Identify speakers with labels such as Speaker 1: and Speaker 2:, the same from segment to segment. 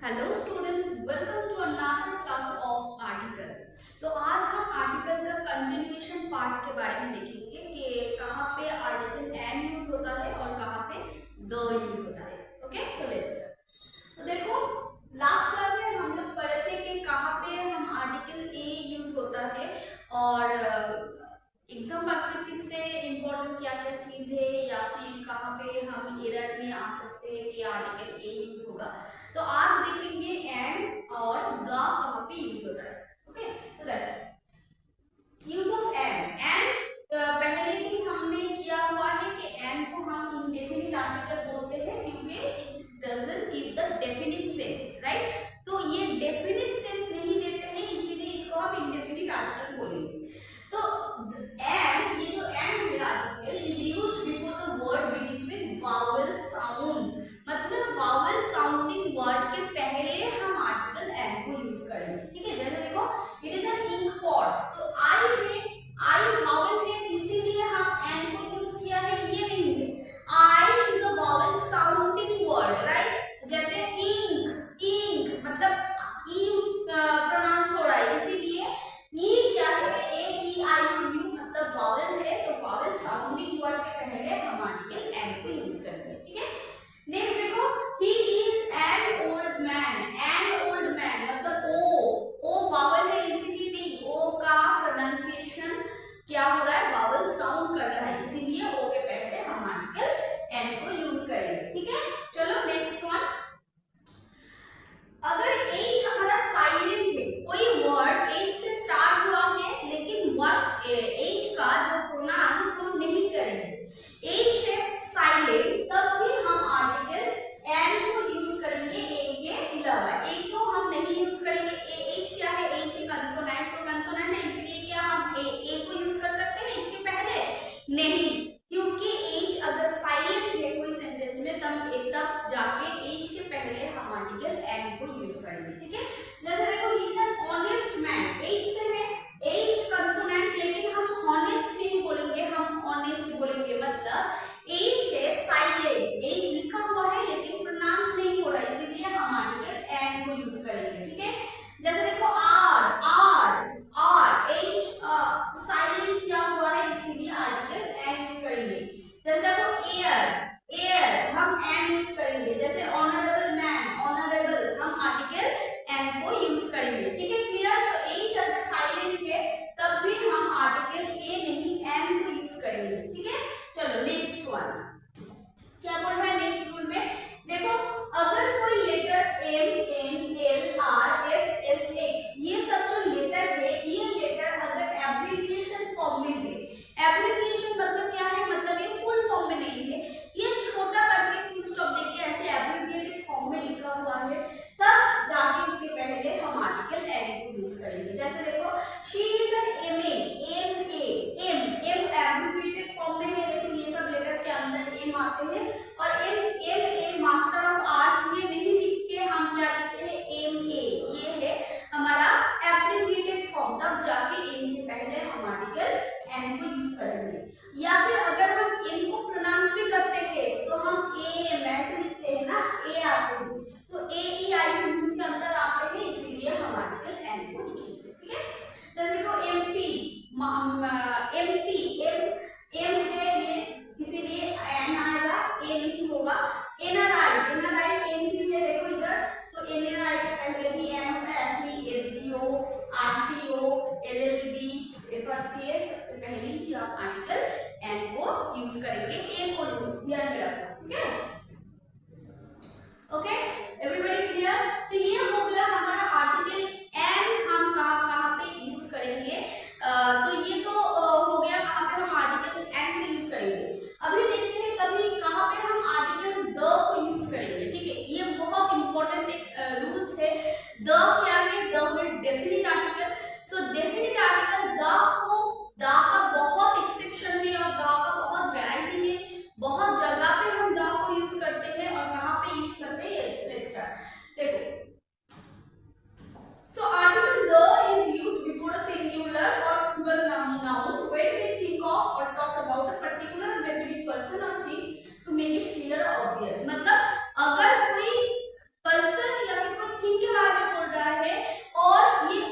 Speaker 1: Hello students, welcome to another class of article. तो आज हम आर्टिकल का कंटिन्यूएशन पार्ट के बारे में देखेंगे कि कहाँ पे आर्टिकल एंड यूज होता है और कहाँ पे द यूज होता है। Okay, so let's start. तो देखो, लास्ट क्लास में हम लोग पढ़े थे कि कहाँ पे हम आर्टिकल ए यूज होता है और एग्जाम पर्सपेक्टिव से इम्पोर्टेंट क्या क्या चीज है या फिर कहाँ पे हम एरर में आ सकते हैं कि आर्टिकल ए यूज होगा। तो आज देखेंगे एंड और द कहाँ पे यूज होता है। ओके, तो देखो यूज ऑफ एंड पहले भी हमने किया हुआ है कि एंड को हम इंडेफिनिट आर्टिकल बोलते हैं क्योंकि it doesn't give the definite sense, right. तो ये डेफिनिट सेंस नहीं देते हैं, इसीलिए इसको हम इंडेफिनिट आर्टिकल बोलेंगे। तो एंड, ये जो एंड है article is used before the word begins with vowel sound, मतलब वावल साउंडिंग वर्ड के पहले हम आर्टिकल एंड को यूज करेंगे। ठीक है, जैसे देखो it is an ink pot, तो आई वावल है इसीलिए हम एंड को यूज किया है, ये नहीं है। I is a vowel sounding word, right. जैसे इंक मतलब ई प्रोनाउंस हो रहा है, इसीलिए ई क्या है, ए ई आई यू मतलब वावल है, तो वावल साउंडिंग वर्ड के पहले हम आर्टिकल एंड को यूज करते हैं। ठीक है, नेक्स्ट देखो, he is an old man, मतलब ओ वावल है इसीलिए नहीं, ओ का प्रोनाउंसिएशन क्या हो रहा है, वावल साउंड कर रहा है, इसीलिए ओ के पहले हम आर्टिकल एंड को यूज करेंगे। ठीक है, चलो नेक्स्ट वन। अगर एच हमारा साइलेंट है, कोई वर्ड एच से स्टार्ट हुआ है लेकिन वर्ड एच का जो प्रोनाउंस हम नहीं करेंगे, एच है साइलेंट, तब भी हम आर्टिकल एंड को यूज करेंगे ए के अलावा। ए को हम नहीं यूज करेंगे, एच क्या है, एच है कंसोनेंट, तो कंसोनेंट है इसलिए क्या हम ए को यूज कर सकते हैं एच के पहले? नहीं, क्योंकि एच अगर साइलेंट है कोई सेंटेंस में तब जाके एच के पहले हम आर्टिकल एंड को यूज करेंगे। ठीक है, जैसे देखो he is an honest man, H से है, एच कंसोनेंट, लेकिन हम हॉनेस्ट नहीं बोलेंगे, हम ऑनेस्ट बोलेंगे, मतलब एच है साइलेंट, एच लिखा हुआ है लेकिन प्रोनाउंस नहीं हो रहा, इसीलिए हम आर्टिकल एंड को यूज करेंगे। ठीक है, जैसे देखो आर एच साइलेंट क्या हुआ है, इसीलिए आर्टिकल एंड यूज करेंगे। जैसे देखो एयर हम एंड यूज करेंगे, जैसे ऑनरेबल मैन, ऑनरेबल हम आर्टिकल एंड को यूज करेंगे। ठीक है, क्लियर। सो एच अगर साइलेंट है तब भी हम आर्टिकल ए नहीं एंड को यूज करेंगे। ठीक है, चलो नेक्स्ट वन क्या बोल रहा है नेक्स्ट रूल में। देखो, अगर कोई letters M N L R F S X ये सब जो लेटर है, ये लेटर अगर एब्रिविएशन फॉर्म में है, एब्रिविएशन मतलब क्या है, मतलब ये फुल फॉर्म में नहीं है, ये छोटा करके फुल स्टॉप देके ऐसे एब्रिविएटेड फॉर्म में लिखा हुआ है, तब जाके उसके पहले हम आर्टिकल एंड को यूज करेंगे। जैसे देखो she is an M abbreviated form में है, देखो ये सब लेटर के अंदर एम आते हैं, और एम मास्टर ऑफ आर्ट्स ये नहीं लिख के हम क्या लिखते हैं, एम ए, ये है हमारा एब्रिविएटेड फॉर्म, तब जाके एम के पहले हम आर्टिकल एंड को यूज करेंगे। या फिर अगर हम एम को प्रोनाउंस भी करते हैं तो हम एम ऐसे लिखते हैं ना, ए आते हैं, तो ए ई आई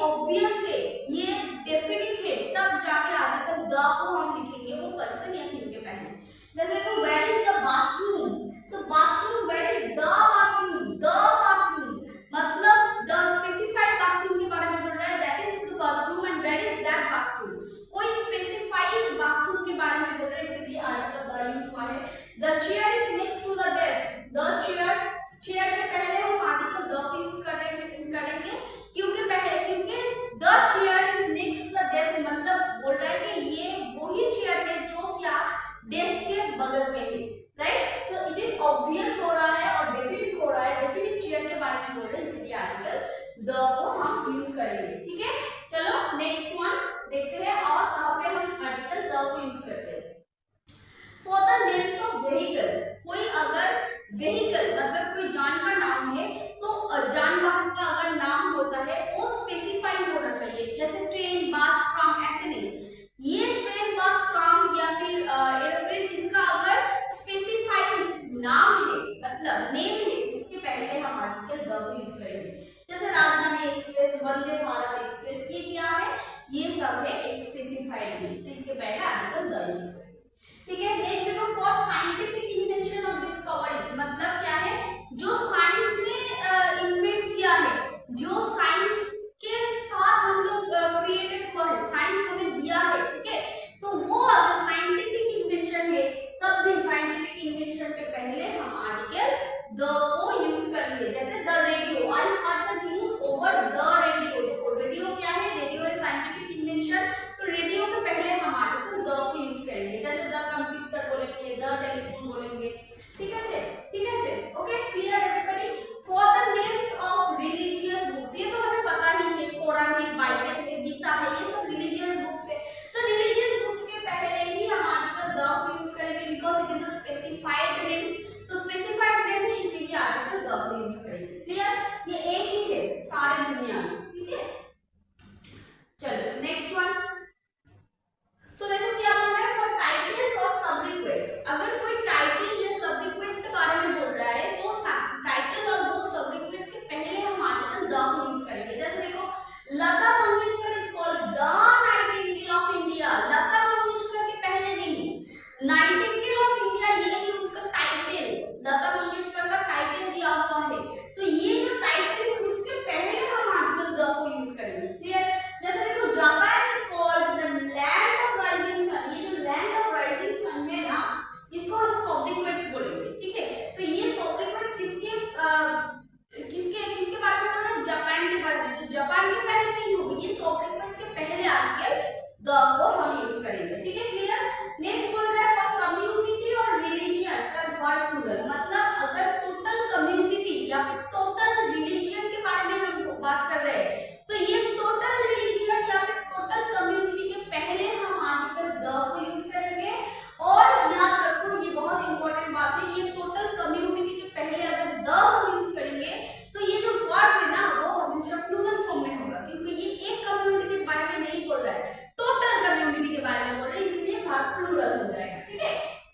Speaker 1: ऑब्वियस है, ये डेफिनेट है, तब जाके आर्टिकल द को हम लिखेंगे वो पर्सन या थिंग के पहले। जैसे तो where is the bathroom, so bathroom, where is the bathroom, the bathroom मतलब द स्पेसिफाइड बाथरूम के बारे में बोल रहा है, that is the bathroom and where is that bathroom, कोई स्पेसिफाइड बाथरूम के बारे में बोल रहा है, इसलिए आर्टिकल द यूज हुआ है। The chair is next to the desk, the chair, chair के पहले हम आर्टिकल द को यूज करेंगे क्योंकि the chair is next to the desk मतलब बोल रहा है कि ये वही चेयर है जो क्या डेस्क के बगल में है, right. So it is obvious हो रहा है और डेफिनेट हो रहा है, डेफिनेट चेयर के बारे में बोल रहे हैं, इसलिए आर्टिकल द को हम यूज करेंगे, ठीक है। चलो नेक्स्ट वन देखते हैं और कहां पे हम आर्टिकल द को यूज करते हैं। For the names of vehicle, कोई अगर व्हीकल मतलब कोई जान का नाम है तो जानवाहन का अगर नाम होता है वो स्पेसिफाइड होना चाहिए, जैसे ट्रेन, बस, ट्राम, ऐसे नहीं। ये ट्रेन, बस, ट्राम या फिर एरोप्लेन, इसका अगर स्पेसिफाइड नाम है मतलब नेम है, इसके पहले हम आर्टिकल द को यूज करेंगे। जैसे राजधानी एक्सप्रेस, वंदे भारत एक्सप्रेस, ये क्या है, ये सब है एक स्पेसिफाइड नेम, तो इसके पहले आर्टिकल द यूज करेंगे, ठीक है। नेक्स्ट देखो, for scientific invention of discoveries मतलब क्या है, जो साइंस ने इन्वेंट किया है, जो साइंस के साथ हम लोग क्रिएटेड हुआ है, साइंस हमें दिया है, ठीक है, तो वो अगर साइंटिफिक इन्वेंशन है तब भी साइंटिफिक इन्वेंशन के पहले हम आर्टिकल द को यूज करेंगे। जैसे the radio, I heard the news over the radio, देखो रेडियो क्या है, रेडियो है साइंटिफिक इन्वेंशन, तो रेडियो के पहले हम आर्टिकल द को यूज करेंगे। जैसे द कंप्यूटर बोलेंगे, द टेलीफोन बोलेंगे, ठीक है, okay, clear everybody. For the names of religious books, ये तो हमें पता ही है, कुरान है, बाइबल है, गीता है, ये सब रिलीजियस बुक्स है, तो रिलीजियस बुक्स के पहले ही हम आर्टिकल द को यूज करेंगे because it is a specified name, तो स्पेसिफाइड नेम है इसीलिए आर्टिकल द को यूज करेंगे, क्लियर, ये एक ही है सारे दुनिया में, ठीक है। चलो नेक्स्ट वन, तो देखो क्या बोल रहा है, फॉर टाइटल्स और सबलिक्विड्स, अगर कोई टाइटल या सबलिक्विड्स के बारे में बोल रहा है तो टाइटल और वो सबलिक्विड्स के पहले हम आर्टिकल द को यूज करेंगे। जैसे देखो, Lata Mangeshkar is called the nightingale of India, Lata Mangeshkar के पहले नहीं, नाइटिंगेल ऑफ इंडिया ये है उसका टाइटल, लता मंगेशकर का टाइटल दिया हुआ है, तो ये जो टाइटल है उसके पहले हम आर्टिकल द को यूज करेंगे, क्लियर। जैसे देखो, Japan is called the land of rising sun, ये जो लैंड ऑफ राइजिंग सन है ना, इसको हम सबलिक्विड्स बोलेंगे, ठीक है, तो ये सबलिक्विड्स किसके किसके बारे में बोल रहे हैं, जापान के बारे में, तो जापान के पहले नहीं होगी, ये सबलिक्विड्स के पहले आर्टिकल द को हम यूज करेंगे, ठीक है, क्लियर। नेक्स्ट बोल रहा है फॉर कम्युनिटी और रिलीजियन प्लस वर्ड प्लूरल, मतलब अगर टोटल कम्युनिटी या फिर टोटल रिलीजियन के बारे में हम बात कर रहे हैं, तो ये टोटल रिलीजियन या फिर टोटल कम्युनिटी के पहले हम आर्टिकल द को यूज करेंगे। और याद रखो, ये बहुत इंपॉर्टेंट बात है, ये टोटल कम्युनिटी के पहले अगर द को यूज करेंगे तो ये जो वर्ड है ना वो हमेशा प्लूरल फॉर्म में होगा, क्योंकि ये एक कम्युनिटी के बारे में नहीं बोल रहा है, टोटल कम्युनिटी के बारे में बोल रहा है, इसलिए वर्ड प्लूरल हो जाएगा, ठीक है।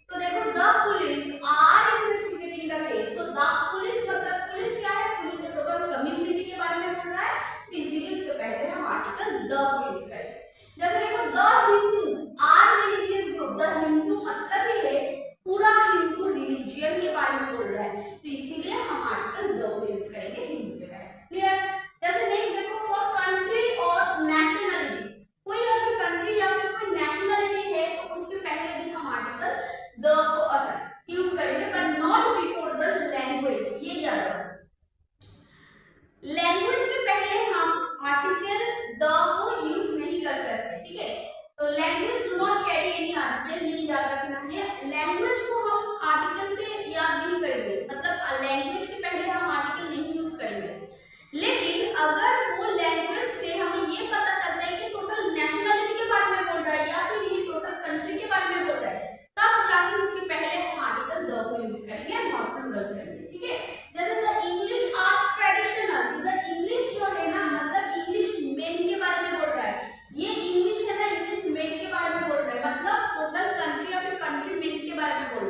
Speaker 1: तो देखो, the police are investigating the case, तो द पुलिस मतलब पुलिस क्या है, पुलिस है टोटल कम्युनिटी के बारे में बोल रहा है, तो इसीलिए इसके पहले हम आर्टिकल द को यूज करेंगे। जैसे देखो, the Hindu are religious group, the Hindu मतलब ही है पूरा हिंदू रिलीजियन के बारे में बोल रहा है, तो इसीलिए हम आर्टिकल द को यूज करेंगे हिंदू के बारे में, क्लियर। जैसे नेक्स्ट देखो, फॉर कंट्री और नेशनलिटी, कोई अगर कंट्री या फिर कोई नेशनलिटी है तो उसके पहले भी हम आर्टिकल द को अच्छा यूज करेंगे, but not before the language, ये याद रखो, लैंग्वेज के पहले हम आर्टिकल द को यूज नहीं कर सकते, ठीक है, तो language do not carry any article, ये याद रखना है। लैंग्वेज को हम आर्टिकल से याद नहीं करेंगे, मतलब लैंग्वेज के पहले हम आर्टिकल नहीं यूज करेंगे, लेकिन अगर वो लैंग्वेज से हमें ये पता चलता है कि टोटल नेशनलिटी के बारे में बोल रहा है या फिर ये टोटल कंट्री के बारे में बोल रहा है, तब जाके उसके पहले हम आर्टिकल द को यूज करेंगे, नॉट प्लूरल करेंगे, ठीक है। जैसे द इंग्लिश आर ट्रेडिशनल, इधर इंग्लिश जो है ना मतलब इंग्लिश मेन के बारे में बोल रहा है, ये इंग्लिश है ना इंग्लिश मेन के बारे में बोल रहा है, मतलब टोटल कंट्री या फिर कंट्री मेन के बारे में बोल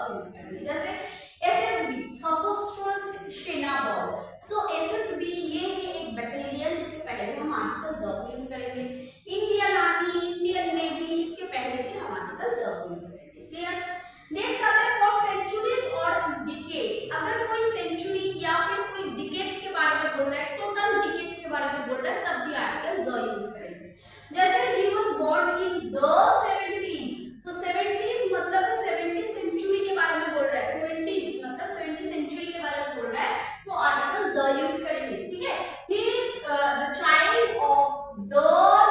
Speaker 1: को यूज करेंगे। जैसे एसएसबी सशस्त्र सेना बल, सो एसएसबी ये है एक बटालियन, इसके पहले हम आर्टिकल द को यूज करेंगे। इंडियन आर्मी, इंडियन नेवी, इसके पहले भी हम आर्टिकल द को यूज करेंगे। क्लियर। नेक्स्ट आता है फॉर सेंचुरीज और डिकेड्स। अगर कोई सेंचुरी या फिर कोई डिकेड्स के बारे में बोल रहा है, टोटल डिकेड्स के बारे में बोल रहा है, तब भी आर्टिकल द यूज करेंगे। जैसे he was born in the 70s, तो 70s मतलब 70 सेंचुरी के बारे में बोल रहा है, 70s मतलब 70 सेंचुरी के बारे में बोल रहा है, तो आर्टिकल द यूज करेंगे। ठीक है। He is the child of the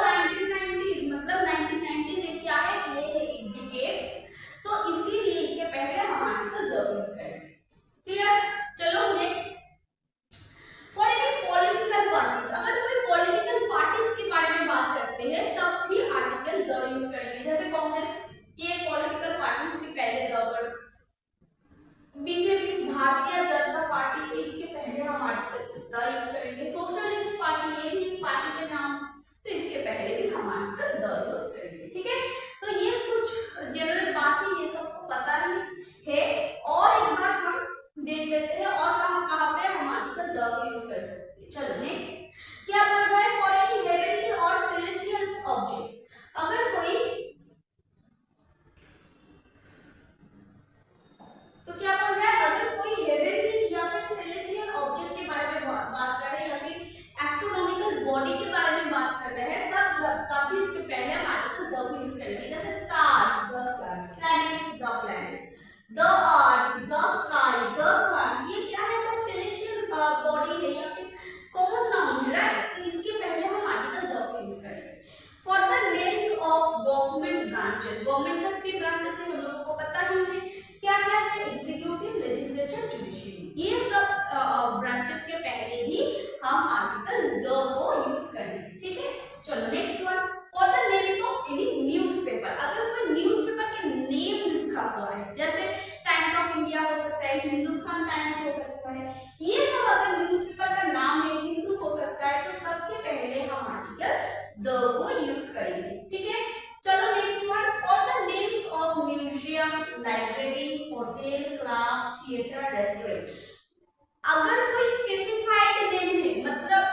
Speaker 1: 1990s, मतलब 1990s ये क्या है, ये है एक डिकेड्स, तो इसीलिए इसके पहले हम आर्टिकल द यूज करेंगे। क्लियर। चलो next, for any political parties, अगर कोई पॉलिटिकल पार्टीज के बारे में बात करते हैं तब भी आर्टिकल द यूज करेंगे। जैसे कांग्रेस, ये पॉलिटिकल पार्टीज के पहले the word, BJP Bharatiya Janata party के इसके पहले हम आर्टिकल द यूज करेंगे। सोशलिस्ट पार्टी, ये भी पार्टी के नाम, तो इसके पहले भी हम आर्टिकल द यूज करेंगे। ठीक है। तो ये कुछ जनरल बात है, ये सबको पता ही है। और एक बार हम देख लेते हैं और कहां पे हम आर्टिकल द को यूज कर सकते हैं। चलो नेक्स्ट क्या बोल रहा है, फॉर एनी हेवनली और सेलेस्टियल ऑब्जेक्ट। अगर कोई, तो क्या बोल रहा है, अगर कोई हेवनली या फिर सेलेस्टियल ऑब्जेक्ट के बारे में बात कर रहे हैं या फिर एस्ट्रोनॉमिकल बॉडी के बारे में बात कर रहे हैं, तब भी इसके पहले हम आर्टिकल द को यूज करेंगे। जैसे stars, the stars, planet, the planet, the earth, the sky, the sun, ये क्या है, सब सेलेस्टियल बॉडी है या फिर कॉमन नाउन है, राइट। तो इसके पहले हम आर्टिकल द को यूज करेंगे। For the names of government branches, government का 3 ब्रांचेस है, हम लोगों को पता ही है क्या क्या है, एग्जीक्यूटिव, लेजिस्लेचर, जुडिशरी, ये सब ब्रांचेस के पहले भी हम आर्टिकल द को यूज करेंगे। ठीक है। चलो next one, for the names of any newspaper, अगर कोई न्यूज़पेपर के नेम लिखा हुआ है, जैसे टाइम्स ऑफ इंडिया हो सकता है, हिंदुस्तान टाइम्स हो सकता है, ये सब अगर न्यूज़पेपर का नाम है, हिंदू हो सकता है, तो सबके पहले हम आर्टिकल द को यूज करेंगे। ठीक है। चलो next one, for the names of museum, library, hotel, club, theatre, restaurant. अगर कोई स्पेसिफाइड नेम है, मतलब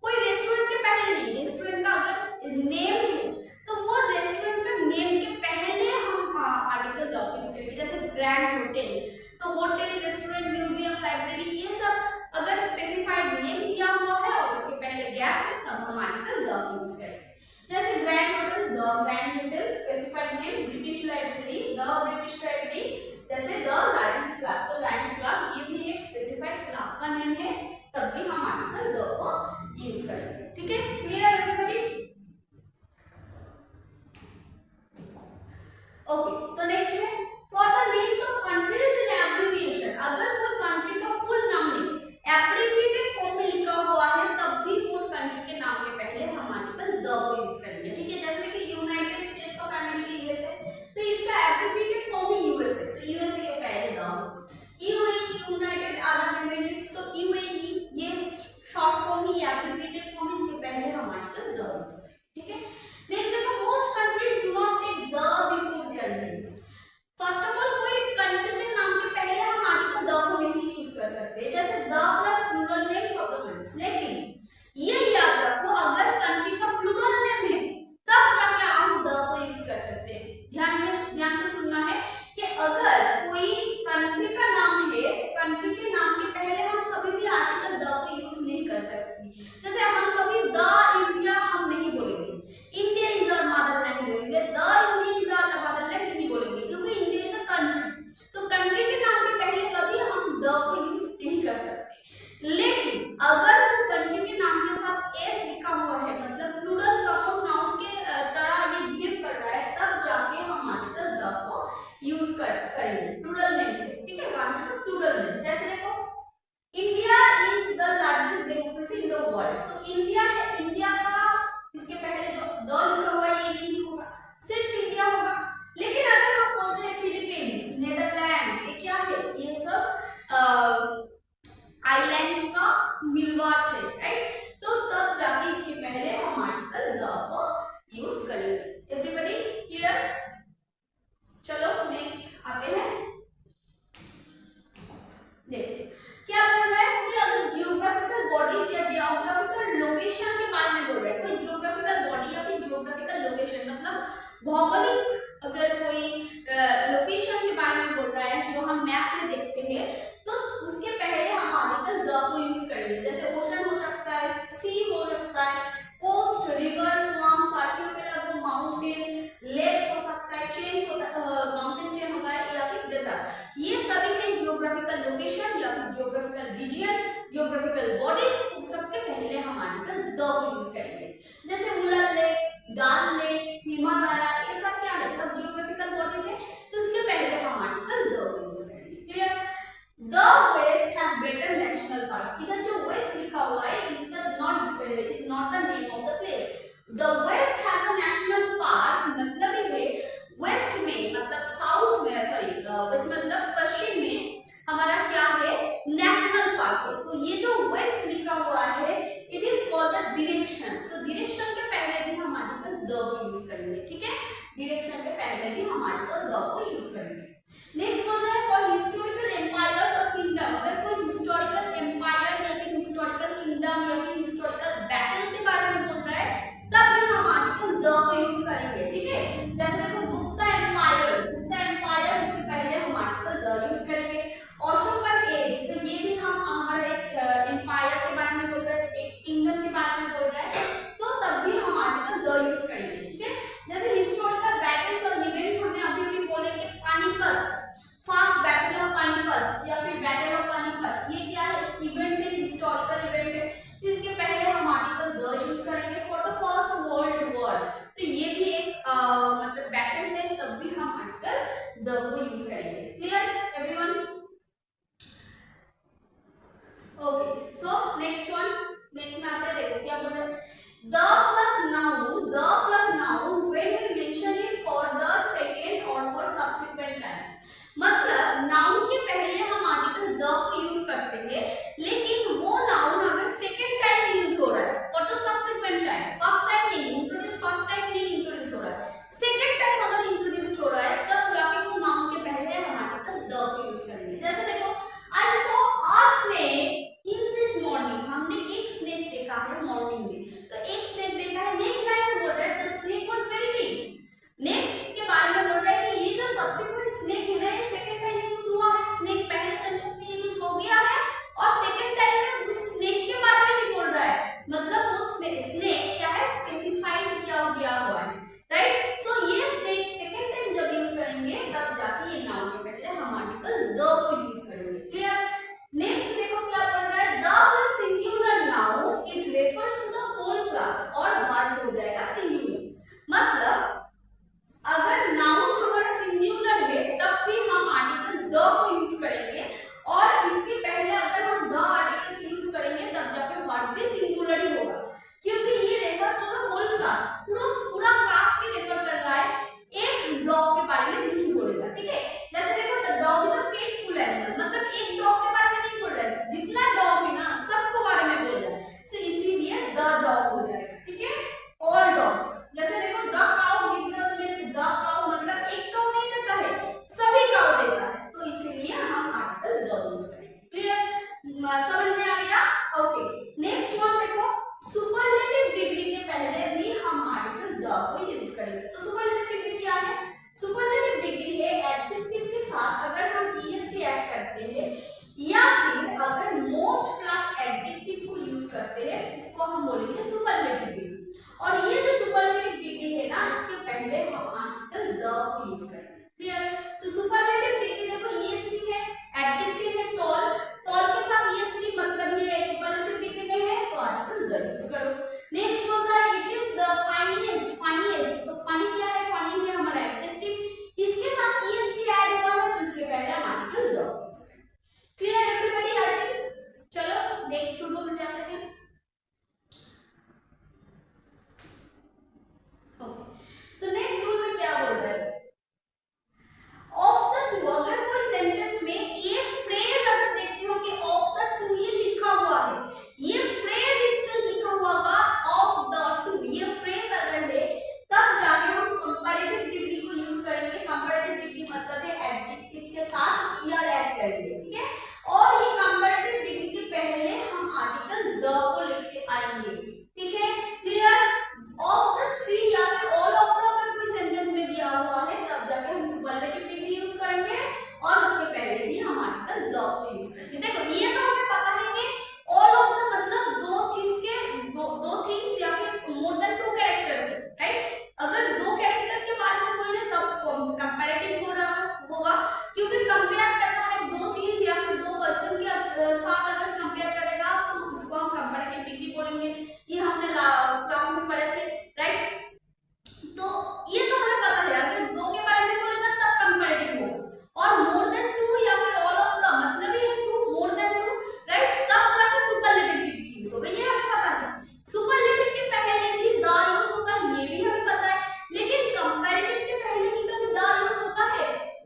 Speaker 1: कोई रेस्टोरेंट के पहले नहीं, रेस्टोरेंट का अगर नेम है तो वो रेस्टोरेंट का नेम के पहले हम आर्टिकल द यूज करेंगे। जैसे ग्रैंड होटल, तो होटल, रेस्टोरेंट, म्यूजियम, लाइब्रेरी, ये सब अगर स्पेसिफाइड नेम दिया हुआ है और उसके पहले गैप है, तब हम आर्टिकल द यूज करेंगे। जैसे grand hotel, the grand hotel, specified name, British library, the British library, जैसे द लायंस क्लब, तो लायंस क्लब ये भी एक स्पेसिफाइड क्लब का नेम है, तब भी हम आर्टिकल द को यूज करेंगे। ठीक है। Clear everybody? Okay, so next है for the names of countries in abbreviation. अगर कोई कंट्री का फुल नाम नहीं, एब्रिविएटेड फॉर्म में लिखा हुआ है, तब भी उन कंट्री के नाम के पहले हम आर्टिकल द को यूज करेंगे। ठीक है। जैसे कि United states of America, USA, तो इसका एब्रिविएटेड फॉर्म है यूएसए, तो यूएसए के पहले द हो। यूएई, यूनाइटेड अरब एमिरेट्स, तो यूएई ये शॉर्ट फॉर्म ही, एब्रिविएटेड फॉर्म, इसके पहले हम आर्टिकल द यूज करेंगे। ठीक है। नेक्स्ट देखो, most countries do not take the before their names. First of all, कोई कंट्री के नाम के पहले हम आर्टिकल द को नहीं यूज कर सकते, जैसे the plus plural names of the countries. लेकिन ये याद रखो, अगर कंट्री का प्लूरल नेम है तब जाके हम द को यूज कर सकते हैं। ध्यान से सुनना है कि अगर कोई कंट्री का नाम है, कंट्री के नाम के पहले हम कभी भी आर्टिकल द को यूज नहीं कर सकते। जैसे हम कभी द इंडिया हम नहीं बोलेंगे, इंडिया इज आवर मदरलैंड बोलेंगे, the India is our motherland नहीं बोलेंगे, क्योंकि इंडिया इज अ कंट्री, तो कंट्री के नाम के पहले कभी हम द को यूज नहीं कर सकते। लेकिन अगर कंट्री के नाम के साथ एस लिखा हुआ है, मतलब प्लूरल काउंट नाउन के तरह ये बिहेव कर रहा है, तब जाके हम आर्टिकल द को यूज करेंगे प्लूरल नेम से। ठीक है। प्लूरल नेम, जैसे देखो, India is the largest democracy in the world, तो इंडिया है, इंडिया का इसके पहले जो द लिखा हुआ है ये नहीं होगा, सिर्फ इंडिया होगा। लेकिन अगर हम बोलते हैं फिलीपींस, नेदरलैंड्स, ये क्या है, ये सब आइलैंड्स का मिलवाट है, राइट। तो तब जाके इसके पहले हम आर्टिकल द को यूज करेंगे। Everybody clear? चलो नेक्स्ट आते हैं। जियोग्राफिकल बॉडीज, तो सबके पहले हम आर्टिकल द को यूज करेंगे। जैसे उलर लेक, डाल लेक, हिमालय, ये सब क्या है, सब जियोग्राफिकल बॉडीज है, तो इसके पहले हम आर्टिकल द को यूज करेंगे। Clear? The west has better national park, इधर जो वेस्ट लिखा हुआ है is not the name of the place. The west has a national park मतलब ये है वेस्ट में, मतलब साउथ में, सॉरी वेस्ट मतलब पश्चिम में हमारा क्या है, नेशनल पार्क है। तो ये जो वेस्ट लिखा हुआ है it is called the direction. So direction के पहले भी हम आर्टिकल द को यूज करेंगे। ठीक है, डायरेक्शन के पहले भी हम आर्टिकल द को यूज करेंगे। नेक्स्ट बोल रहा है फॉर हिस्टोरिकल एम्पायर्स और किंगडम, अगर कोई हिस्टोरिकल एम्पायर या फिर हिस्टोरिकल किंगडम या फिर हिस्टोरिकल बैटल के बारे में बोल रहा है तब भी हम आर्टिकल द को यूज करेंगे। ठीक है, जैसे देखो गुप्ता एम्पायर, इसके पहले हम आर्टिकल द यूज करेंगे। अशोकन एज, तो ये भी हम हमारा एक एम्पायर के बारे में बोल रहा है, एक किंगडम के बारे में बोल रहा है, तो तब भी हम आर्टिकल द यूज करेंगे। ठीक है, जैसे हिस्टोरिकल बैटल्स और इवेंट्स हमने अभी भी बोले कि Panipat, first battle of Panipat या फिर बैटल ऑफ पानीपत, ये क्या है, इवेंट है, हिस्टोरिकल इवेंट है, तो इसके पहले हम आर्टिकल द यूज करेंगे। For the first world war, तो ये भी एक मतलब बैटल है, तब भी हम आर्टिकल द को यूज करेंगे। Clear everyone? Okay, so next में आते हैं, देखो क्या बोल रहे हैं, the plus noun when we mention it for the second और फॉर सब्सिक्वेंट टाइम, मतलब नाउन के पहले हम आर्टिकल द को यूज करते हैं, लेकिन वो नाउन अगर सेकंड टाइम यूज हो रहा है for the subsequent time, first time नहीं इंट्रोड्यूस हो रहा है, सेकंड टाइम अगर इंट्रोड्यूस हो रहा है तब जाके वो नाउन के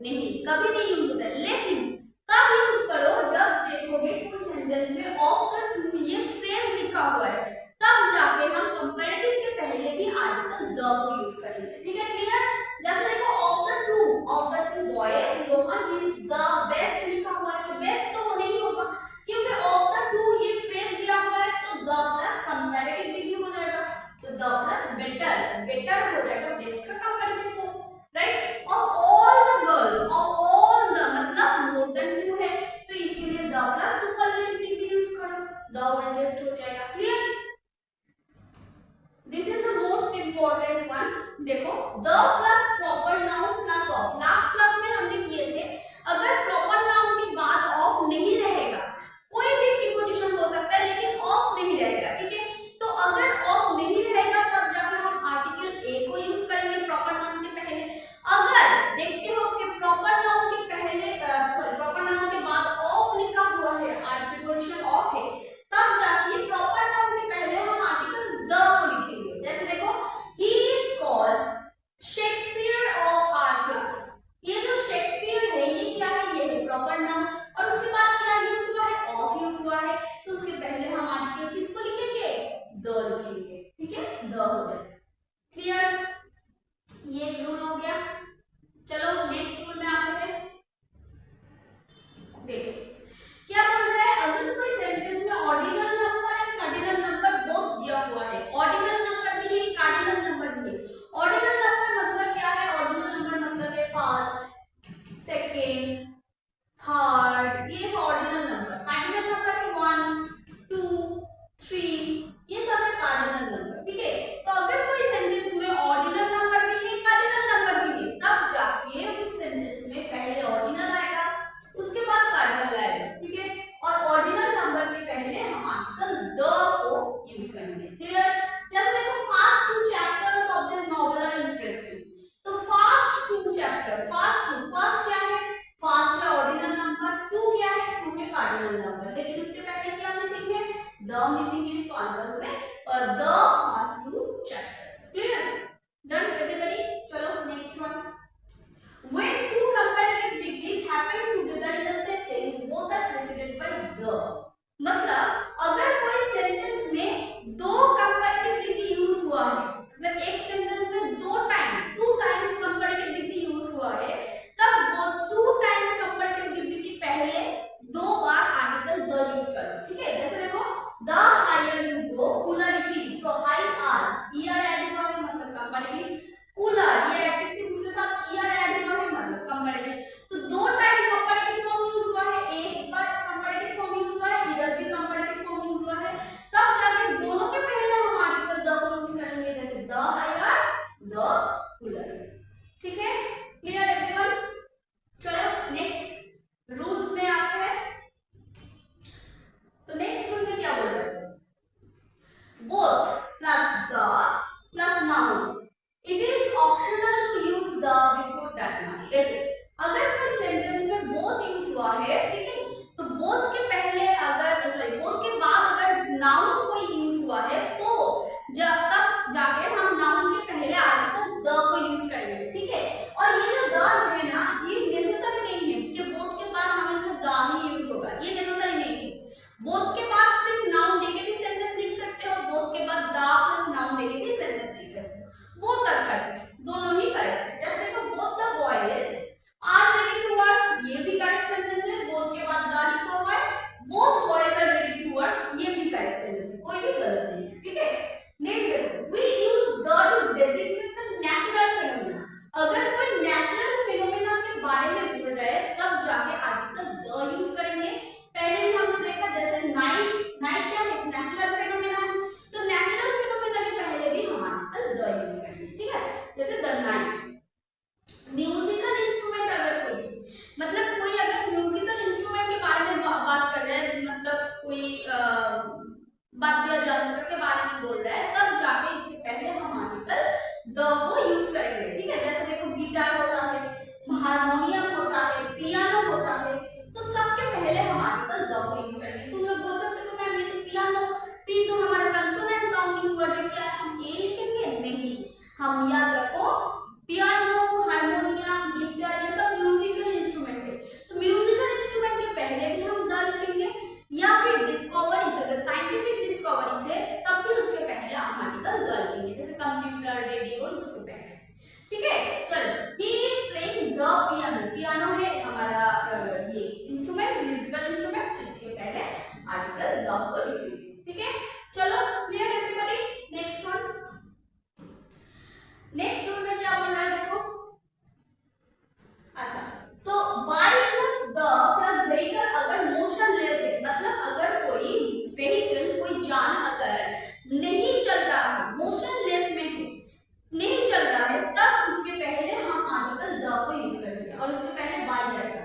Speaker 1: नहीं, कभी नहीं यूज होता है। लेकिन तब यूज करो जब देखोगे कोई सेंटेंस में ऑफ द टू ये फ्रेज लिखा हुआ है, तब जाके हम कंपैरेटिव के पहले भी आर्टिकल द को यूज करेंगे। ठीक है, क्लियर? जैसे देखो of the two boys Rohan is the best लिखा हुआ है, तो बेस्ट तो नहीं होगा क्योंकि ऑफ द टू ये फ्रेज दिया हुआ है, तो द प्लस कंपैरेटिव भी हो जाएगा, तो द प्लस बेटर, बेटर हो जाएगा बेस्ट का comparative form, right? Of all the girls, of all the मतलब मोर देन टू है, तो इसीलिए the plus superlative degree use करो, द ओल्डेस्ट हो जाएगा। Clear? This is the most important one. देखो the plus proper noun plus of, last class में हमने किए थे, अगर प्रॉपर नाउन के बाद ऑफ नहीं रहेगा, कोई भी प्रीपोजिशन हो सकता है लेकिन ऑफ नहीं रहेगा, ठीक है? तो अगर ऑफ नहीं रहेगा तब जाकर हम आर्टिकल ए को यूज करेंगे प्रॉपर नाउन के पहले। अगर देखते हो कि प्रॉपर नाउन के पहले प्रॉपर नाउन के बाद ऑफ लिखा हुआ है, प्रीपोजिशन ऑफ है, तब जाके प्रॉपर नाउन के पहले हम आर्टिकल द को लिखेंगे। जैसे देखो he is called Shakespeare of our class, ये जो शेक्सपियर है ये क्या है? ये है प्रॉपर नाउन, और उसके बाद क्या यूज हुआ है? ऑफ यूज हुआ है, तो उसके पहले हम आर्टिकल किसको लिखेंगे? द लिखेंगे। ठीक है, द हो जाएगा। क्लियर? ये रूल हो गया। चलो नेक्स्ट रूल में आते हैं। देखो क्या बोल रहा है, अगर कोई सेंटेंस में ordinal number and cardinal number both दिया हुआ है, ऑर्डिनल नंबर भी है कार्डिनल नंबर भी है। ऑर्डिनल नंबर मतलब क्या है? ऑर्डिनल नंबर मतलब है फर्स्ट, सेकंड, थर्ड, ये है ऑर्डिनल नंबर। कार्डिनल नंबर है 1 2 3, ये सब है कार्डिनल नंबर। ठीक है, तो अगर कोई सेंटेंस में ऑर्डिनल नंबर भी है कार्डिनल नंबर भी है, तब जाके उस सेंटेंस में पहले ऑर्डिनल आएगा, उसके बाद कार्डिनल आएगा। ठीक है, और ऑर्डिनल नंबर के पहले हम आर्टिकल द को यूज करेंगे। क्लियर? जस्ट देखो first two chapters of this novel are interesting, तो फर्स्ट टू चैप्टर, फर्स्ट क्या है? फर्स्ट है ऑर्डिनल नंबर, टू क्या है? टू है कार्डिनल नंबर, लेकिन उसके पहले क्या मिसिंग है? द मिसिंग है, सो आंसर में the first two chapters. Clear? Done everybody? चलो next one. When two comparative degrees happen together in a sentence, both are preceded by the. मतलब अगर कोई सेंटेंस में दो कंपैरेटिव डिग्री यूज हुआ है, मतलब एक सेंटेंस में two times comparative degree use हुआ है, तब वो टू टाइम्स कंपैरेटिव डिग्री के पहले दो बार आर्टिकल द यूज करो। ठीक है, जैसे देखो द हायर यू गो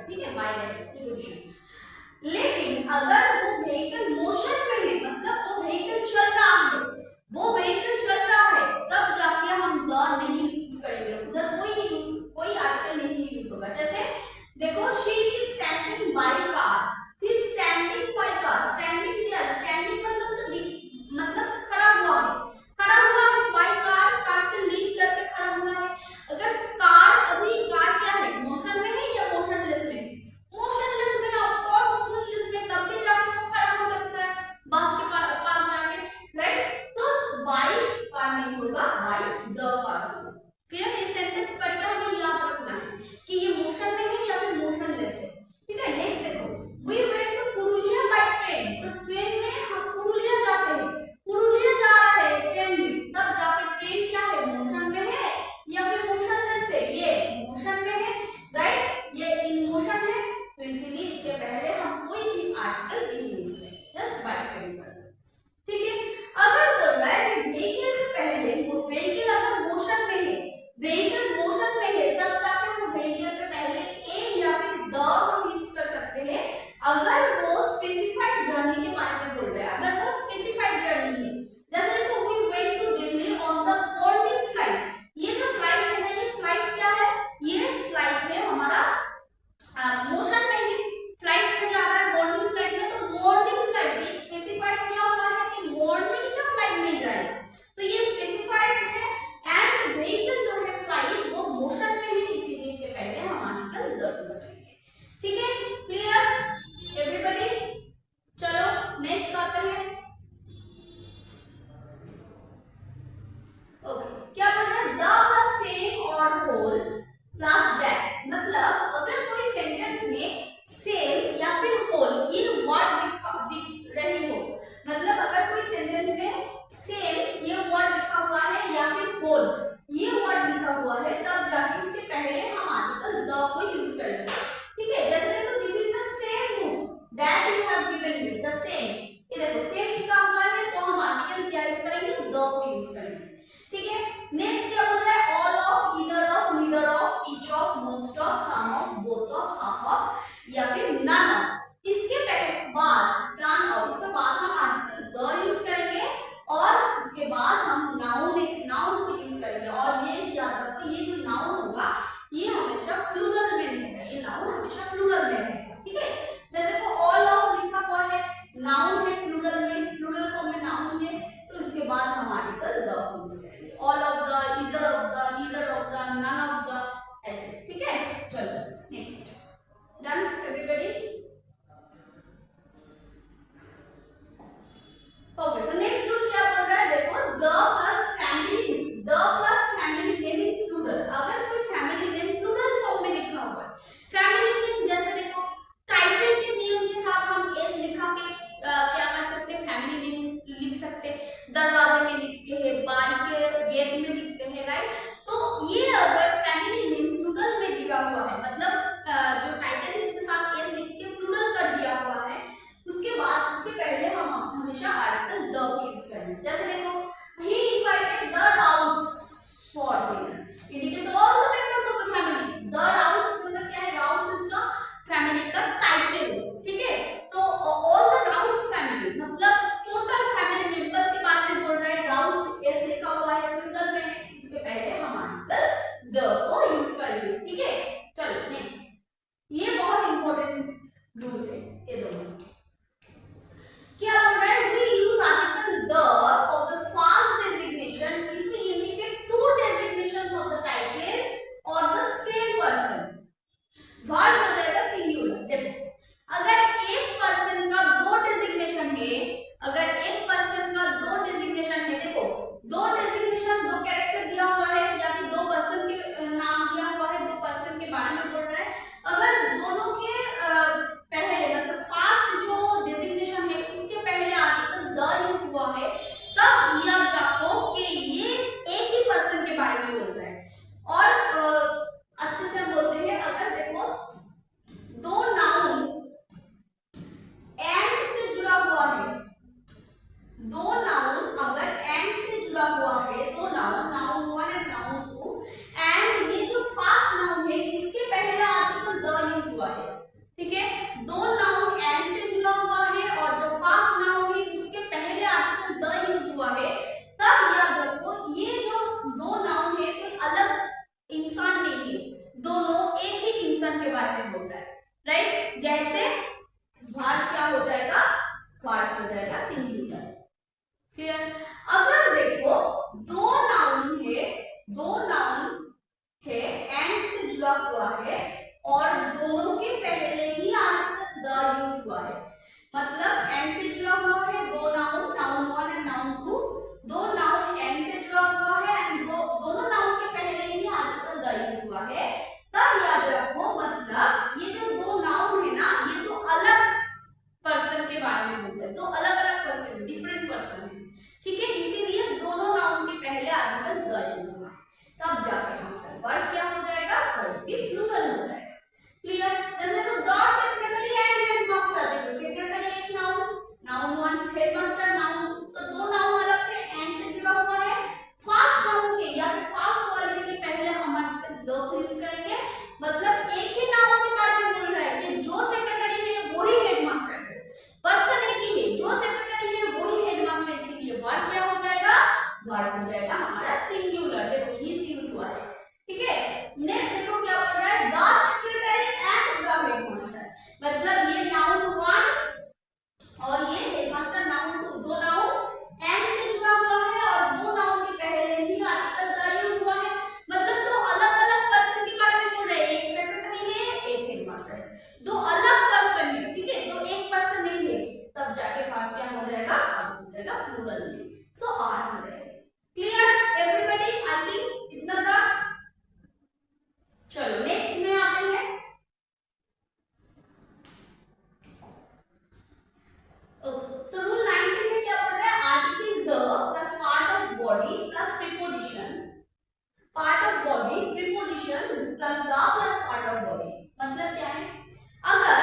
Speaker 1: ठीक है, बाय राइट प्रीपोजिशन। लेकिन अगर वो व्हीकल मोशन में है, मतलब वो व्हीकल चल रहा है, वो व्हीकल चल रहा है, तब जाके हम द नहीं यूज करेंगे, उधर कोई आर्टिकल नहीं यूज होगा। जैसे देखो, she is standing by car, she is standing by car, standing there, standing मतलब तो मतलब खड़ा हुआ है, खड़ा हुआ है बाय कार, कार से लिंक करके खड़ा हुआ है। अगर कार, अभी कार क्या है, मोशन में है या मोशनलेस में है? मोशनलेस में है, ऑफ कोर्स मोशनलेस में, तब भी जाके वो खड़ा हो सकता है बस के पास जाके, राइट। तो बाय कार नहीं होगा, बाय द कार होगा। क्लियर? इस सेंटेंस पर क्या हमें याद रखना है कि ये मोशन में है या फिर मोशनलेस है, ठीक है। नेक्स्ट देखो, we went to Purulia by train, so train में हम पुरुलिया जाते हैं, पुरुलिया जा रहा है ट्रेन में, तब जाके ट्रेन क्या है, मोशन में है या फिर मोशनलेस है? ये मोशन में है, राइट, ये इन मोशन है, तो इसीलिए इसके पहले हम कोई भी आर्टिकल नहीं यूज करेंगे, जस्ट बाय ट्रेन कर दो, ठीक है। अगर बोल रहा है कि व्हीकल से पहले, वो व्हीकल अगर मोशन में है, व्हीकल मोशन में है, तब जाके वो व्हीकल के पहले ए या फिर द हम यूज कर सकते हैं, अगर वो स्पेसिफाइड जर्नी के बारे में बोल रहा है, अगर वो स्पेसिफाइड जर्नी है। जैसे देखो, we went to Delhi on the morning flight, ये जो फ्लाइट है ना, ये फ्लाइट क्या है, ये फ्लाइट है हमारा मोशन में है, फ्लाइट में जा रहा है मॉर्निंग फ्लाइट में, तो मॉर्निंग फ्लाइट ये स्पेसिफाइड किया हुआ है कि मॉर्निंग का फ्लाइट में जाएगा, तो ये स्पेसिफाइड है। एंड व्हीकल जो है फ्लाइट, वो मोशन में है, इसीलिए इसके पहले हम आर्टिकल द यूज करेंगे, ठीक है। Clear everybody? चलो नेक्स्ट आते हैं। ओके, क्या बोल रहा है, द प्लस सेम और होल प्लस दैट, मतलब अगर कोई सेंटेंस में सेम या फिर होल ये वर्ड दिख रही हो, मतलब अगर कोई सेंटेंस में सेम ये वर्ड लिखा हुआ है या फिर होल ये वर्ड लिखा हुआ है, तब जाके इसके पहले हम आर्टिकल द को यूज करेंगे, ठीक है। जैसे देखो, this is the same book that you have given me, the same, ये देखो सेम लिखा हुआ है, तो हम आर्टिकल क्या यूज करेंगे, द को यूज करेंगे, ठीक है। नेक्स्ट क्या बोल रहा है, all of, either of, neither of, each of, most of, some of, both of, half of या फिर नन ऑफ। इसके बाद नन ऑफ, इसके बाद हम आर्टिकल द यूज करेंगे और उसके बाद हम नाउन को यूज करेंगे। और ये याद रखो, ये जो नाउन होगा ये हमेशा प्लूरल में रहेगा, ये नाउन हमेशा प्लूरल में रहेगा, ठीक है। जैसे देखो, ऑल ऑफ लिखा हुआ है, नाउन है प्लूरल में, प्लूरल फॉर्म में नाउन है, तो इसके बाद हम आर्टिकल द को यूज करेंगे, all of the, either of the, neither of the, none of the, ऐसे, ठीक है। चलो next, done everybody? Okay, so next rule क्या बोल रहा है, देखो, the plus family name in plural, अगर कोई फैमिली नेम प्लूरल फॉर्म में लिखा हुआ है, फैमिली नेम, जैसे देखो टाइटल के नेम के साथ हम एस लिखा के क्या कर सकते हैं, फैमिली नेम लिख सकते हैं, दरवाजे में लिखते हैं, बारी के गेट में लिखते हैं, राइट। तो ये अगर फैमिली नेम प्लूरल में दिया हुआ है, मतलब जो टाइटल है इसके साथ एस लिख के प्लूरल कर दिया हुआ है, उसके बाद उसके पहले हम हमेशा आर्टिकल द को यूज करेंगे। जैसे देखो, he invited the Rauts for dinner, indicates all the members of the family, the Rauts मतलब क्या है, Rauts is the family का टाइटल, ठीक है। तो all the Rauts family मतलब टोटल फैमिली मेंबर्स के बारे में बोल रहा है, Rauts ऐसे लिखा हुआ है, प्लूरल में है, इसके पहले हम आर्टिकल द को यूज करेंगे, ठीक है। चलो नेक्स्ट, ये बहुत इंपॉर्टेंट रूल है, ये दोनों क्या बोल रहा है, we use article the for the false designation if we indicate two designations of the title or the same person, word हो जाएगा सिंगुलर। देखो, अगर एक पर्सन का दो डेजिग्नेशन है, अगर एक पर्सन का दो डेजिग्नेशन है, देखो दो डेजिग्नेशन, दो कैरेक्टर दिया हुआ है या फिर दो पर्सन के नाम दिया हुआ है, दो पर्सन के बारे में बोल रहा है, अगर दोनों के में बोल रहा है, राइट। जैसे वर्ड क्या हो जाएगा, वर्ड हो जाएगा सिंगुलर। क्लियर। अगर देखो दो नाउन है, दो नाउन है एंड से जुड़ा हुआ है और दोनों के पहले ही आर्टिकल द यूज हुआ है, मतलब एंड से जुड़ा हुआ है दो नाउन, नाउन 1 एंड नाउन 2, दो नाउन एंड से जुड़ा हुआ है एंड दोनों नाउन के पहले ही आर्टिकल द यूज हुआ है, तब याद रखो मतलब ये जो दो नाउन है ना ये तो अलग पर्सन के बारे में बोल रहे हैं, तो अलग अलग पर्सन, डिफरेंट पर्सन है, ठीक है। इसीलिए दोनों नाउन के पहले आर्टिकल द यूज हुआ है, तब जाकर हमारा वर्ड क्या हो जाएगा, वर्ड भी प्लूरल हो जाएगा। क्लियर। जैसे तो द सेक्रेटरी एंड हेडमास्टर, देखो सेक्रेटरी एक नाउन, नाउन 1 हेडमास्टर नाउन, तो दो नाउन अलग है एंड से जुड़ा हुआ है। फास्ट नाउन के या फिर फास्ट वाले के पहले हम आर्टिकल द यूज करेंगे, मतलब एक ही नाउन के बारे में बोल रहा है कि जो सेक्रेटरी है वही हेडमास्टर है, पर्सन एक ही है, जो सेक्रेटरी है वही हेडमास्टर, इसीलिए वर्ड क्या हो जाएगा, वर्ड हो जाएगा हमारा सिंगुलर। देखो इज यूज हुआ है, ठीक है। नेक्स्ट देखो क्या बोल रहा है, the secretary and the headmaster, मतलब ये नाउन 1 और ये हेडमास्टर नाउन 2, दो नाउन एंड से जुड़ा हुआ है और दो नाउन के पहले ही आर्टिकल द यूज हुआ है, मतलब दो अलग अलग पर्सन के बारे में बोल रहे हैं, एक सेक्रेटरी है एक हेडमास्टर है, दो अलग पर्सन है, ठीक है, तो एक पर्सन नहीं है, तब जाके वर्ड क्या हो जाएगा, वर्ड हो जाएगा प्लूरल में, सो आर हो जाएगा। क्लियर एवरीबॉडी, आई थिंक इतना था। चलो नेक्स्ट में आते हैं। सो रूल 19 में क्या बोल रहा है, article the plus part of body plus preposition, part of body preposition plus the plus part of body, मतलब क्या है, अगर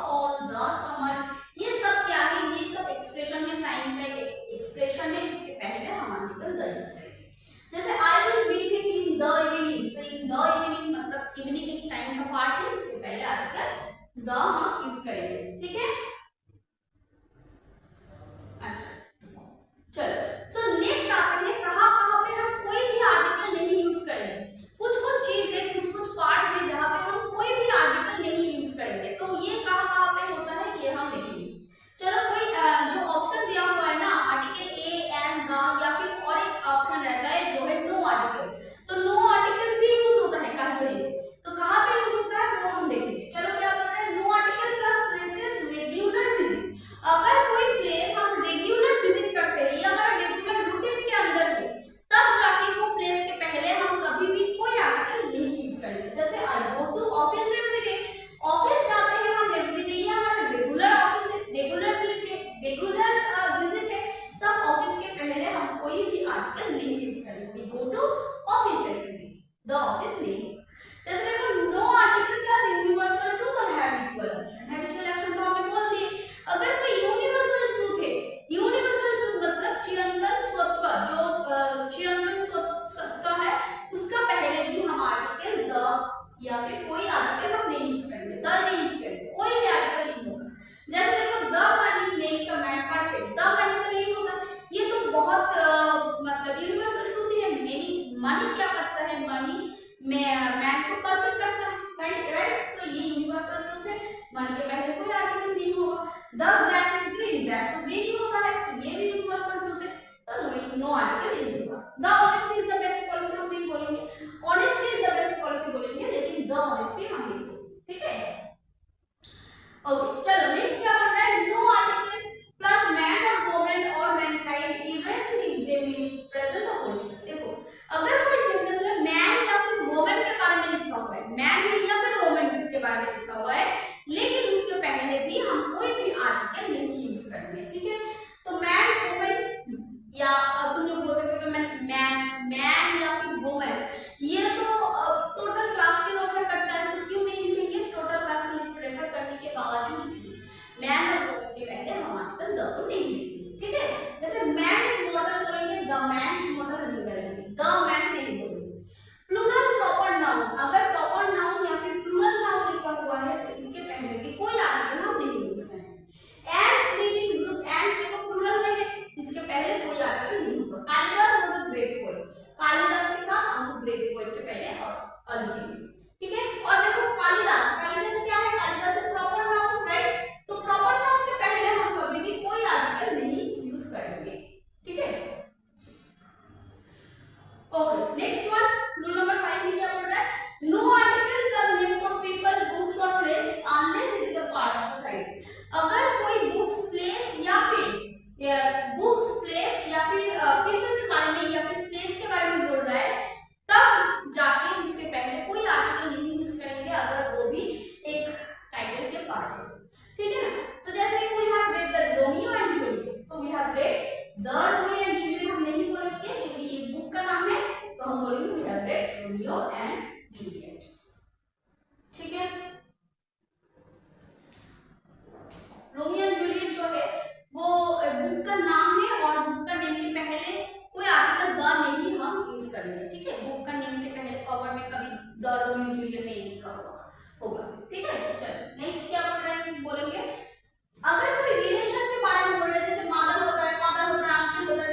Speaker 1: फॉल, द समर, ये सब क्या है, ये सब एक्सप्रेशन में टाइम का एक्सप्रेशन है, इसके पहले हम आर्टिकल द यूज करेंगे। जैसे I will be in the evening, तो इन द इवनिंग मतलब इवनिंग एक टाइम का पार्ट है, इसके पहले आर्टिकल द हम यूज करेंगे, ठीक है। अच्छा चलो, सो नेक्स्ट आते हैं कहां कहां पे हम कोई भी आर्टिकल नहीं यूज करेंगे। कुछ कुछ चीजें, कुछ कुछ पार्ट है जहां पे हम कोई भी आर्टिकल नहीं यूज करेंगे, तो ये कहां कहां पे होता है ये हम देखेंगे। चलो कोई जो ऑप्शन दिया हुआ है ना, आर्टिकल ए एंड द, या फिर और एक ऑप्शन रहता है जो है नो आर्टिकल, तो नो आर्टिकल भी यूज होता है कहीं कहीं, तो कहां पे यूज होता है वो हम देखेंगे। चलो क्या बोल रहे हैं, no article plus places regular visit, अगर कोई प्लेस हम रेगुलर विजिट करते हैं या हमारा रेगुलर रूटीन के अंदर है, तब जाके वो प्लेस के पहले हम कभी भी कोई आर्टिकल नहीं यूज करेंगे। जैसे I go to office everyday, office जाते हैं हम एवरीडे, ये हमारा रेगुलर ऑफिस है, रेगुलर विजिट है, तब ऑफिस के पहले हम कोई भी आर्टिकल नहीं यूज करेंगे। We go to office everyday, the office नहीं। जैसे देखो no article plus universal truth और हैबिचुअल एक्शन, हैबिचुअल एक्शन तो हमने बोल दिए। अगर कोई यूनिवर्सल ट्रूथ है, यूनिवर्सल ट्रूथ मतलब चिरंतन सत्य, जो चिरंतन सत्य है, उसका पहले भी हम आर्टिकल द या फिर कोई आर्टिकल हम नहीं यूज करेंगे, द नहीं यूज करेंगे, कोई भी आर्टिकल नहीं होगा। जैसे देखो the money makes a man perfect, the money तो नहीं होता, ये तो बहुत मतलब यूनिवर्सल ट्रूथ है। मनी क्या करता है, मनी मैन को परफेक्ट करता है, राइट, सो ये यूनिवर्सल ट्रूथ है, मनी के पहले कोई आर्टिकल नहीं होगा। The grass is green, grass तो ग्रीन ही होता है, तो ये भी यूनिवर्सल ट्रूथ है, तो नो आर्टिकल यूज होगा। The honesty is the best policy हम नहीं बोलेंगे, honesty is the best policy बोलेंगे, लेकिन द ऑनेस्टी हम नहीं बोलेंगे, ठीक है। ओके चलो नेक्स्ट क्या बोल रहा है, नो आर्टिकल प्लस मैन और वुमन और Mankind even thing they may present और पॉलिटिक्स। देखो अगर कोई सेंटेंस में मैन या फिर वुमन के बारे में लिखा हुआ है, मैन या फिर वुमन के बारे में लिखा हुआ है, लेकिन उसके पहले भी हम कोई भी आर्टिकल नहीं यूज करेंगे, ठीक है। तो मैन वुमन या तुम लोग बोल सकते हो मैन या फिर वुमन, ये तो टोटल क्लास के रेफर करता है, तो क्यों नहीं लिखेंगे, टोटल क्लास को रेफर करने के बावजूद भी मैन और वुमन के पहले हम आर्टिकल द को नहीं लिखेंगे, ठीक है। जैसे मैन इज मॉडल बोलेंगे, द मैन इज मॉडल नहीं बोलेंगे, द मैन नहीं बोलेंगे। प्लूरल प्रॉपर नाउन, अगर प्रॉपर नाउन या फिर प्लूरल नाउन लिखा हुआ है तो इसके पहले भी कोई आर्टिकल हम नहीं यूज करेंगे। एंड स्लीपिंग ग्रुप, एंड देखो प्लूरल में है, इसके पहले कोई आर्टिकल नहीं होगा। Kalidas was a great poet, Kalidas के साथ हम ग्रेट पोएट के पहले और लिखेंगे, ठीक है। और देखो कालिदास, कालिदास क्या है, Kalidas is proper noun, right, तो प्रॉपर नाउन के पहले हम कभी भी कोई आर्टिकल नहीं यूज करेंगे, ठीक है। Okay next one, rule number 5 में क्या बोल रहा है, no article plus names of people books और place unless it is a part of the title. अगर कोई बुक्स प्लेस या फिर पीपल के बारे में या फिर प्लेस के बारे में बोल रहा है, तब जाके उसके पहले कोई आर्टिकल नहीं यूज करेंगे, अगर वो भी एक टाइटल के पार्ट हो, ठीक है ना। तो जैसे we have read the Romeo and Juliet, तो we have read the Romeo and Juliet हम नहीं बोलेंगे क्योंकि ये बुक का नाम है, तो हम बोलेंगे we have read Romeo and Juliet, ठीक है। रोमियो एंड जूलियट जो है वो बुक का नाम है, और बुक का नेम के पहले कोई आर्टिकल द नहीं हम यूज करेंगे, ठीक है। बुक का नेम के पहले कवर में कभी द रोमियो जूलियट नहीं लिखा होगा, ठीक है। चलो नेक्स्ट क्या बोल रहे हैं, बोलेंगे अगर कोई रिलेशन के बारे में बोल रहे हैं, जैसे मदर होता है, फादर होता है, अंकल होता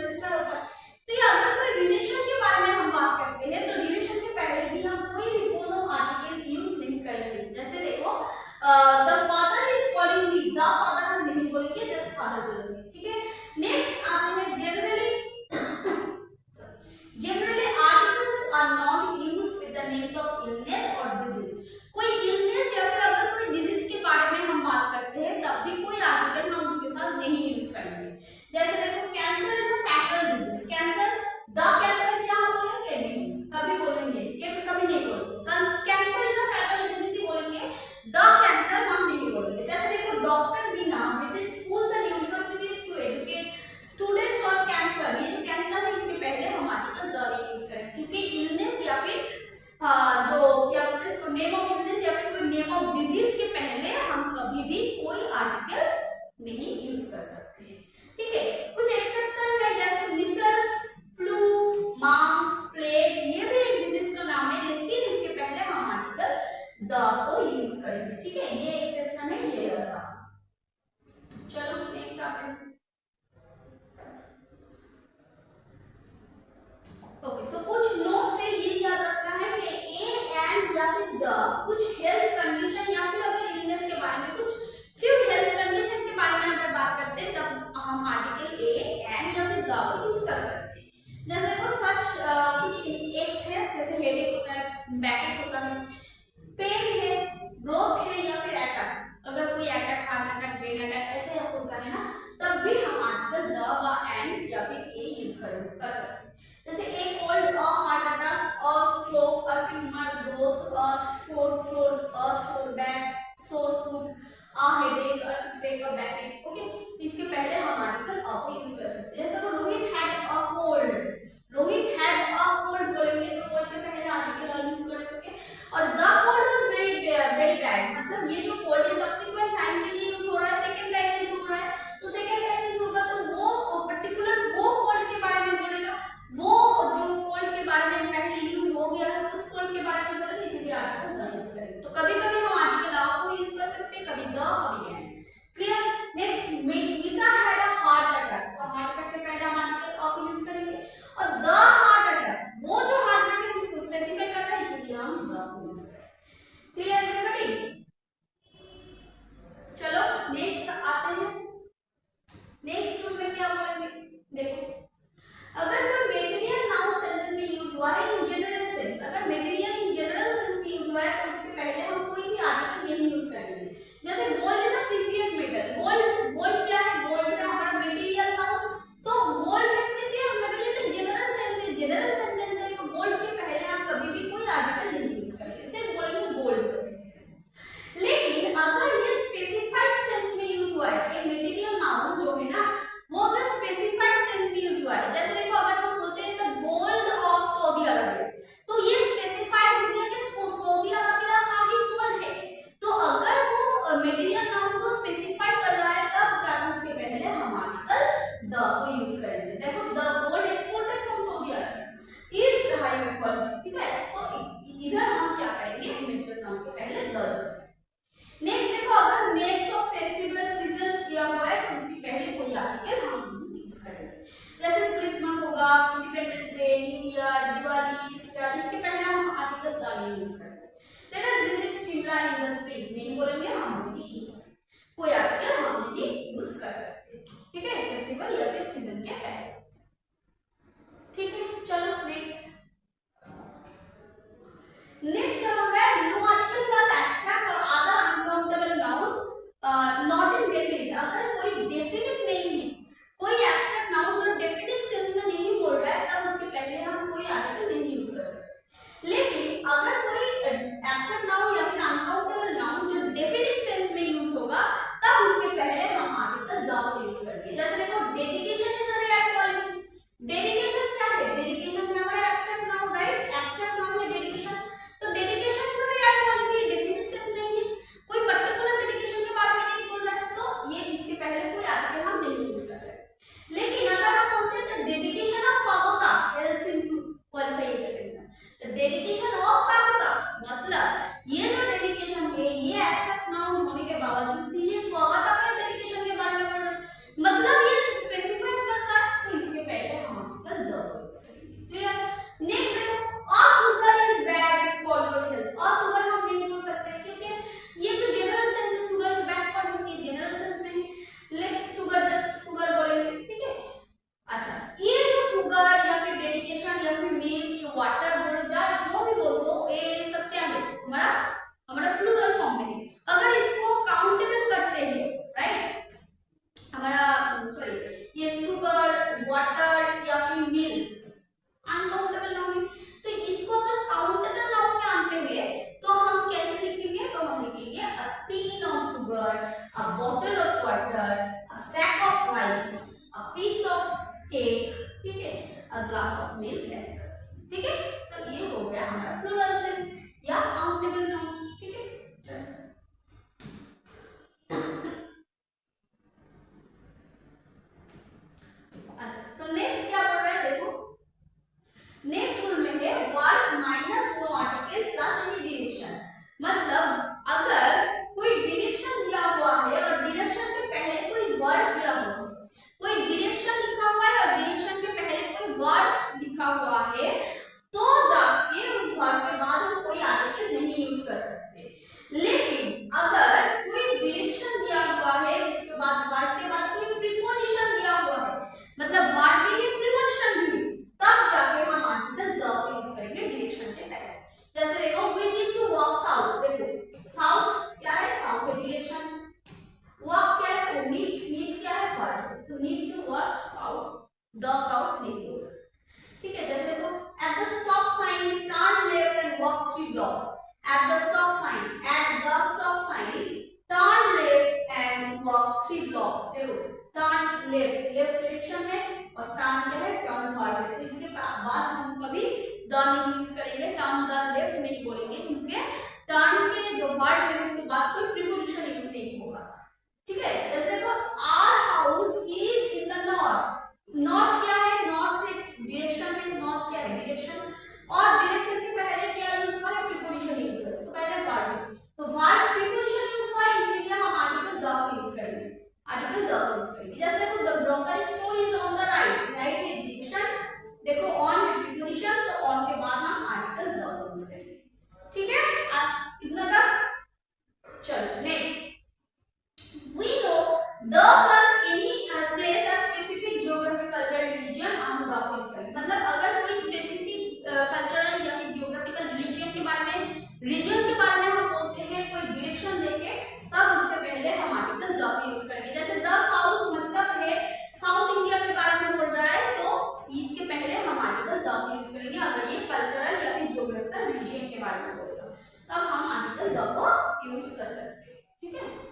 Speaker 1: आर्टिकल नहीं यूज कर सकते हैं। ठीक है, कुछ एक्सेप्शन है जैसे मिसल्स, फ्लू, मार्क्स, प्लेग, ये भी एक डिजीज का नाम है, लेकिन इसके पहले हम आर्टिकल द को यूज करेंगे। ठीक है, ये एक्सेप्शन है, ये वाला। चलो नेक्स्ट आते हैं। ओके, सो कुछ नोट से ये याद रखना है कि ए एंड या फिर द कुछ हेल्थ कंडीशन या फिर अगर इलनेस के बारे में कुछ फ्यू हेल्थ कंडीशन के बारे में अगर बात करते हैं तब हम आर्टिकल ए एंड या फिर द को यूज कर सकते हैं। जैसे देखो सच कुछ एक्स है, जैसे हेडेक होता है, बैकएक होता है, पेन है, ग्रोथ है या फिर अटैक, अगर कोई attack, heart attack, brain attack ऐसे होता है ना, तब भी हम आर्टिकल द व एंड या फिर ए यूज कर सकते हैं। जैसे एक cold, a heart attack, a stroke, a tumour growth, a sore throat, a sore back, sore foot, a headache, a टुटनेक, अ बैकएक। ओके, इसके पहले हम आर्टिकल अ को यूज कर सकते हैं। जैसे Rohit had a cold, Rohit had a cold बोलेंगे तो कोल्ड के पहले आर्टिकल अ यूज कर सकते हैं। और the cold was very bad, मतलब ये जो कोल्ड है सब्सिक्वेंट टाइम के लिए यूज हो रहा है, सेकंड टाइम यूज हो रहा है, तो सेकंड टाइम यूज होगा तो वो पर्टिकुलर वो कोल्ड के बारे में बोलेगा, वो जो कोल्ड के बारे में पहले यूज हो गया है उस कोल्ड के बारे में बोलेगा, इसलिए आर्टिकल द यूज करेंगे। तो कभी-कभी हम आर्टिकल अ को यूज कर सकते हैं, कभी द, कभी and. Clear? Next, Meeta had a heart attack, तो हार्ट अटैक के पहले हम आर्टिकल अ को यूज करेंगे। और द हार्ट अटैक, वो जो हार्ट अटैक है उसको स्पेसिफाई करना है, इसलिए हम द को यूज करेंगे। Clear everybody? चलो नेक्स्ट आते हैं। नेक्स्ट रूल में क्या बोलेंगे, देखो अगर कोई मटेरियल नाउन सेंटेंस में यूज हुआ है इन जनरल सेंस, अगर मटेरियल इन जनरल सेंस में यूज हुआ है तो उसके पहले हम कोई भी आर्टिकल नहीं यूज करेंगे। जैसे gold is a precious metal, gold, gold क्या है, गोल्ड का हमारा मटेरियल नाउन, तो गोल्ड है प्रीशियस मेटल, ये तो जनरल सेंस है, जनरल सेंटेंस है, तो गोल्ड के पहले हम कभी भी कोई आर्टिकल नहीं यूज करेंगे, सिर्फ बोलेंगे gold is a precious metal. लेकिन अगर ये स्पेसिफाइड सेंस में यूज हुआ है, ये मटेरियल नाउन जो है ना वो अगर स्पेसिफाइड सेंस में यूज हुआ है, जैसे देखो अगर हम बोलते हैं the gold of Saudi Arabia, तो ये स्पेसिफाइड हो गया कि सऊदी अरबिया का ही गोल्ड है। तो अगर वो मटेरियल नाउन को स्पेसिफाई कर रहा है तब जाकर उसके पहले हम आर्टिकल द को यूज करेंगे। देखो the gold exported from Saudi Arabia is high quality, ठीक है, तो इधर हम क्या करेंगे, मटेरियल नाउन के पहले द यूज। नेक्स्ट देखो अगर नेम्स ऑफ फेस्टिवल सीजंस दिया हुआ है तो उसके पहले कोई आर्टिकल हम यूज करेंगे। जैसे क्रिसमस होगा, independence day, new year, Diwali, Easter, इसके पहले हम आर्टिकल द नहीं यूज करेंगे। Let us visit Shimla in the spring, नहीं बोलेंगे, हम बोलेंगे ईस्ट, कोई आर्टिकल हम नहीं यूज कर सकते। ठीक है, फेस्टिवल या फिर सीजन के पहले। ठीक है, चलो नेक्स्ट। नेक्स्ट क्या होगा, नो आर्टिकल प्लस एब्स्ट्रैक्ट और other uncountable noun not in definite, अगर कोई डेफिनिट नहीं है, कोई एब्स्ट्रैक्ट नाउन जो डेफिनिट सेंस में नहीं बोल रहा है तब उसके पहले हम कोई आर्टिकल नहीं यूज कर सकते। लेकिन अगर कोई एब्स्ट्रैक्ट नाउन या फिर अनकाउंटेबल नाउन जो डेफिनिट सेंस में यूज होगा तब उसके पहले हम आर्टिकल द को यूज करेंगे। जैसे देखो dedication is a rare quality, dedication क्या है, डेडिकेशन में हमारा abstract noun, right, abstract noun में डेडिकेशन, तो dedication is a rare quality, definite sense नहीं है, कोई पर्टिकुलर डेडिकेशन के बारे में नहीं बोल रहा है, सो ये इसके पहले कोई आर्टिकल हम नहीं यूज कर सकते। लेकिन अगर हम बोलते हैं dedication of Swagata helps in to qualify H S exam, तो डेडिकेशन ऑफ स्वागता मतलब ये जो डेडिकेशन है ये एब्स्ट्रैक्ट नाउन होने के बावजूद भी ये स्वागता के डेडिकेशन के बारे में बोल रहा है, मतलब ये स्पेसिफाई कर रहा है, तो इसके पहले हम आर्टिकल द यूज करेंगे। क्लियर? नेक्स्ट देखो a sugar is bad for your health, a sugar हम नहीं बोल सकते क्योंकि ये तो जनरल सेंस है, sugar is bad for health, ये जनरल सेंस नहीं, लेकिन शुगर जस्ट शुगर बोलेंगे। ठीक है, अच्छा ये जो शुगर या फिर डेडिकेशन या फिर मिल्क, वाटर बोलो जो भी बोल दो, ये सब क्या है, हमारा प्लूरल फॉर्म में है। अगर इसको काउंटेबल करते हैं, राइट, हमारा सॉरी ये शुगर, वाटर या फिर मिल्क अनकाउंटेबल नाउन है, तो इसको अगर काउंटेबल नाउन में आते हैं तो हम कैसे लिखेंगे, तो हम लिखेंगे a tin of sugar, a bottle of water, a sack of rice, a piece of cake, ठीक है, अ ग्लास ऑफ मिल्क, ऐसे। ठीक है, तो ये हो गया हमारा प्लूरल सेंस या काउंटेबल नाउन। ठीक है, चलो वॉक, 3 ब्लॉक्स। देखो टर्न लेफ्ट, लेफ्ट डायरेक्शन है, और टर्न क्या है, टर्न फॉरवर्ड। तो इसके बाद हम कभी द नहीं यूज करेंगे, टर्न द लेफ्ट नहीं बोलेंगे, क्योंकि टर्न के जो वर्ड है उसके बाद कोई प्रीपोजिशन यूज नहीं होगा। ठीक है, जैसे तो our house is in the north. North क्या है, नॉर्थ एक डायरेक्शन है, नॉर्थ क्या है, डायरेक्शन, और डायरेक्शन के पहले क्या यूज हुआ है, प्रीपोजिशन यूज हुआ है। तो पहले वर्ड, तो वर्ड प्रीपोजिशन यूज हुआ है, इसलिए हम आर्टिकल द को यूज करेंगे, आर्टिकल द को यूज करेंगे। जैसे तो the grocery store is on the right, right है डायरेक्शन, देखो ऑन है प्रीपोजिशन, तो ऑन के बाद हम आर्टिकल द को यूज करेंगे। ठीक है, इतना तक। चलो next, we know the plus any place a specific geographic cultural region, हम द को यूज करेंगे। मतलब अगर कोई स्पेसिफिक कल्चरल या फिर जियोग्राफिकल रीजन के बारे में, रीजन के बारे में हम बोलते हैं कोई डायरेक्शन देके, तब उससे पहले हम आर्टिकल द को यूज करेंगे। जैसे द साउथ मतलब है साउथ इंडिया के बारे में बोल रहा है, तो इसके पहले हम आर्टिकल द को यूज करेंगे। अगर ये कल्चरल या फिर जियोग्राफिकल रीजन के बारे में बोलेगा, तब हम आर्टिकल द को यूज कर सकते हैं। ठीक है,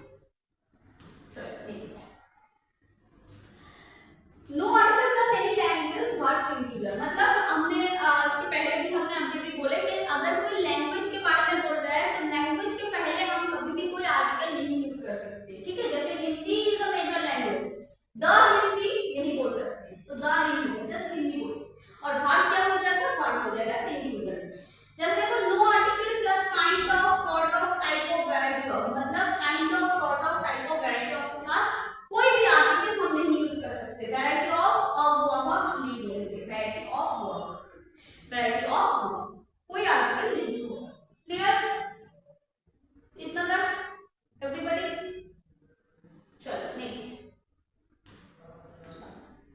Speaker 1: no article plus any language word singular. मतलब हमने इसके पहले भी हमने अभी भी बोले कि अगर कोई लैंग्वेज के बारे में बोल रहा है, तो लैंग्वेज के पहले हम कभी भी कोई आर्टिकल नहीं यूज कर सकते। ठीक है, जैसे Hindi is a major language, the Hindi नहीं बोल सकते, तो द नहीं बोल, जस्ट हिंदी बोल, और वर्ड क्या हो जाएगा, वर्ड हो जाएगा सिंगुलर। जैसे देखो no article plus kind of, sort of, type of, variety of. मतलब kind of, sort of, type of, variety of के साथ कोई भी आर्टिकल हम नहीं यूज कर सकते। वैरायटी ऑफ हम नहीं बोलेंगे, वैरायटी ऑफ, वैरायटी ऑफ कोई आर्टिकल नहीं होगा। क्लियर, इतना तक एवरीबॉडी। चलो नेक्स्ट,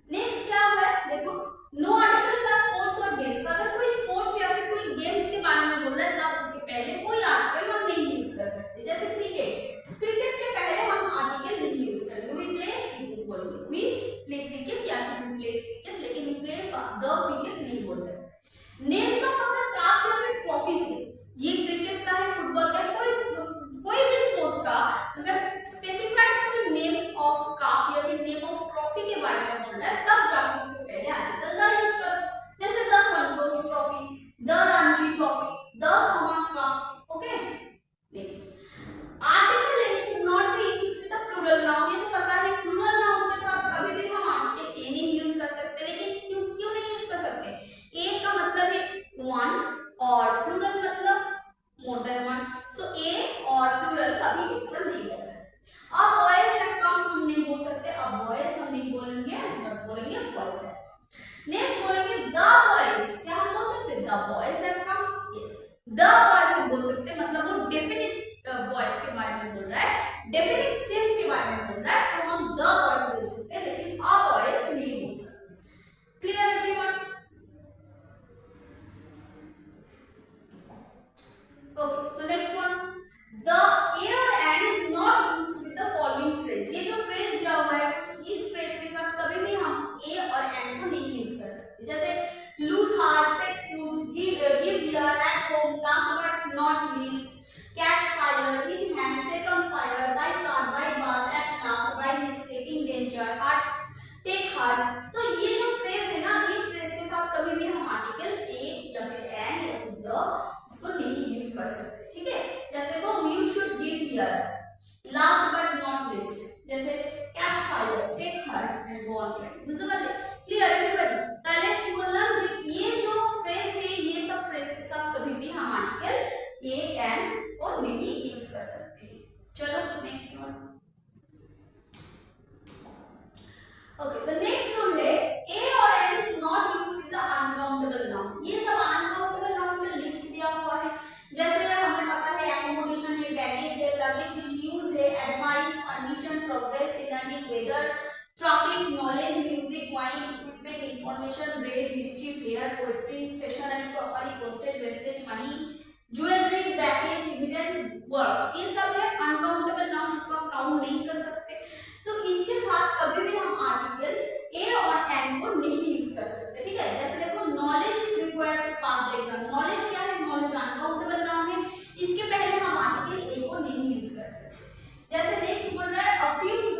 Speaker 1: नेक्स्ट क्या है, देखो नो आर्टिकल प्लस स्पोर्ट्स और गेम्स। अगर कोई स्पोर्ट्स या फिर कोई गेम्स के बारे में बोल रहा है, तब उसके पहले कोई आर्टिकल हम नहीं यूज कर सकते। जैसे क्रिकेट, क्रिकेट के पहले हम आर्टिकल नहीं यूज करेंगे, वी प्ले क्रिकेट बोलेंगे, वी प्ले क्रिकेट या फिर वी प्ले क्रिकेट, लेकिन वी प्ले द क्रिकेट नहीं बोल सकते। नेम्स ऑफ अगर कप्स या फिर ट्रॉफीज है, ये क्रिकेट का है, फुटबॉल का है, कोई भी स्पोर्ट का अगर स्पेसिफाइड कोई नेम ऑफ कप या फिर नेम ऑफ ट्रॉफी के बारे में बोल रहा है, तब जाके उसके पहले आर्टिकल द यूज करो। जैसे the Santosh trophy, the Ranji trophy, the Thomas cup. Okay next, article should not be used with the plural noun. ये तो पता है, प्लूरल नाउन के साथ कभी भी हम आर्टिकल ए नहीं यूज कर सकते। लेकिन क्यों नहीं यूज कर सकते, ए का मतलब है वन और प्लूरल मतलब मोर देन वन, सो ए और प्लूरल कभी एक साथ नहीं लग सकते। अब बॉयज हैव कम हम नहीं बोल सकते, अब बॉयज हम नहीं बोलेंगे, बट बोलेंगे बॉयज हैव। नेक्स्ट बोलेंगे द बॉयज, क्या हम बोल सकते, the boys have come, yes the boys हम बोल सकते, मतलब वो डेफिनिट बॉयज के बारे में बोल रहा है, डेफिनिट सेंस के बारे में बोल रहा है, तो हम द बॉयज बोल सकते हैं, लेकिन अ बॉयज नहीं बोल सकते। Clear everyone? Okay, so next one, the a or and is not used with the following phrase। ये जो phrase दिया हुआ है, इस phrase के साथ कभी भी हम a और and को नहीं यूज कर सकते। जैसे lose heart, set food, give year, at home, last but not least, catch fire, in hand, set on fire, by car, by bus, at last, by mistake, in danger, heart, take heart। तो ये जो phrase है ना, ये phrase के साथ कभी भी हम आर्टिकल a या फिर and या फिर the इसको नहीं यूज कर सकते। ठीक है, जैसे को you should give here, last but not least, जैसे catch fire, take heart and go on track। बुझते पाले? Clear everybody? पहले की बोलना ये जो फ्रेज है, ये सब फ्रेज के साथ कभी भी हम आर्टिकल ए एंड और नहीं यूज कर सकते। चलो next one. Okay, so next rule है ए और and is not used with the uncountable noun. ये सब अनकाउंटेबल नाउन का लिस्ट दिया हुआ है। जैसे हमें पता है एकोमोडेशन है, बैगेज है, लगेज है, न्यूज है, advice, permission, progress, scenario, weather, traffic, knowledge, music, wine, equipment, information, bread, history, fair, poetry, stationery, property, postage, wastage, money, jewellery, package, evidence, work. ये सब है अनकाउंटेबल नाउन, इसको हम काउंट नहीं कर सकते। तो इसके साथ कभी भी हम आर्टिकल ए और एंड को नहीं यूज कर सकते। ठीक है, जैसे देखो knowledge is required to pass the exam. Knowledge क्या है, नॉलेज अनकाउंटेबल नाउन है, इसके पहले हम आर्टिकल ए को नहीं यूज कर सकते। जैसे नेक्स्ट बोल रहा है अ फ्यू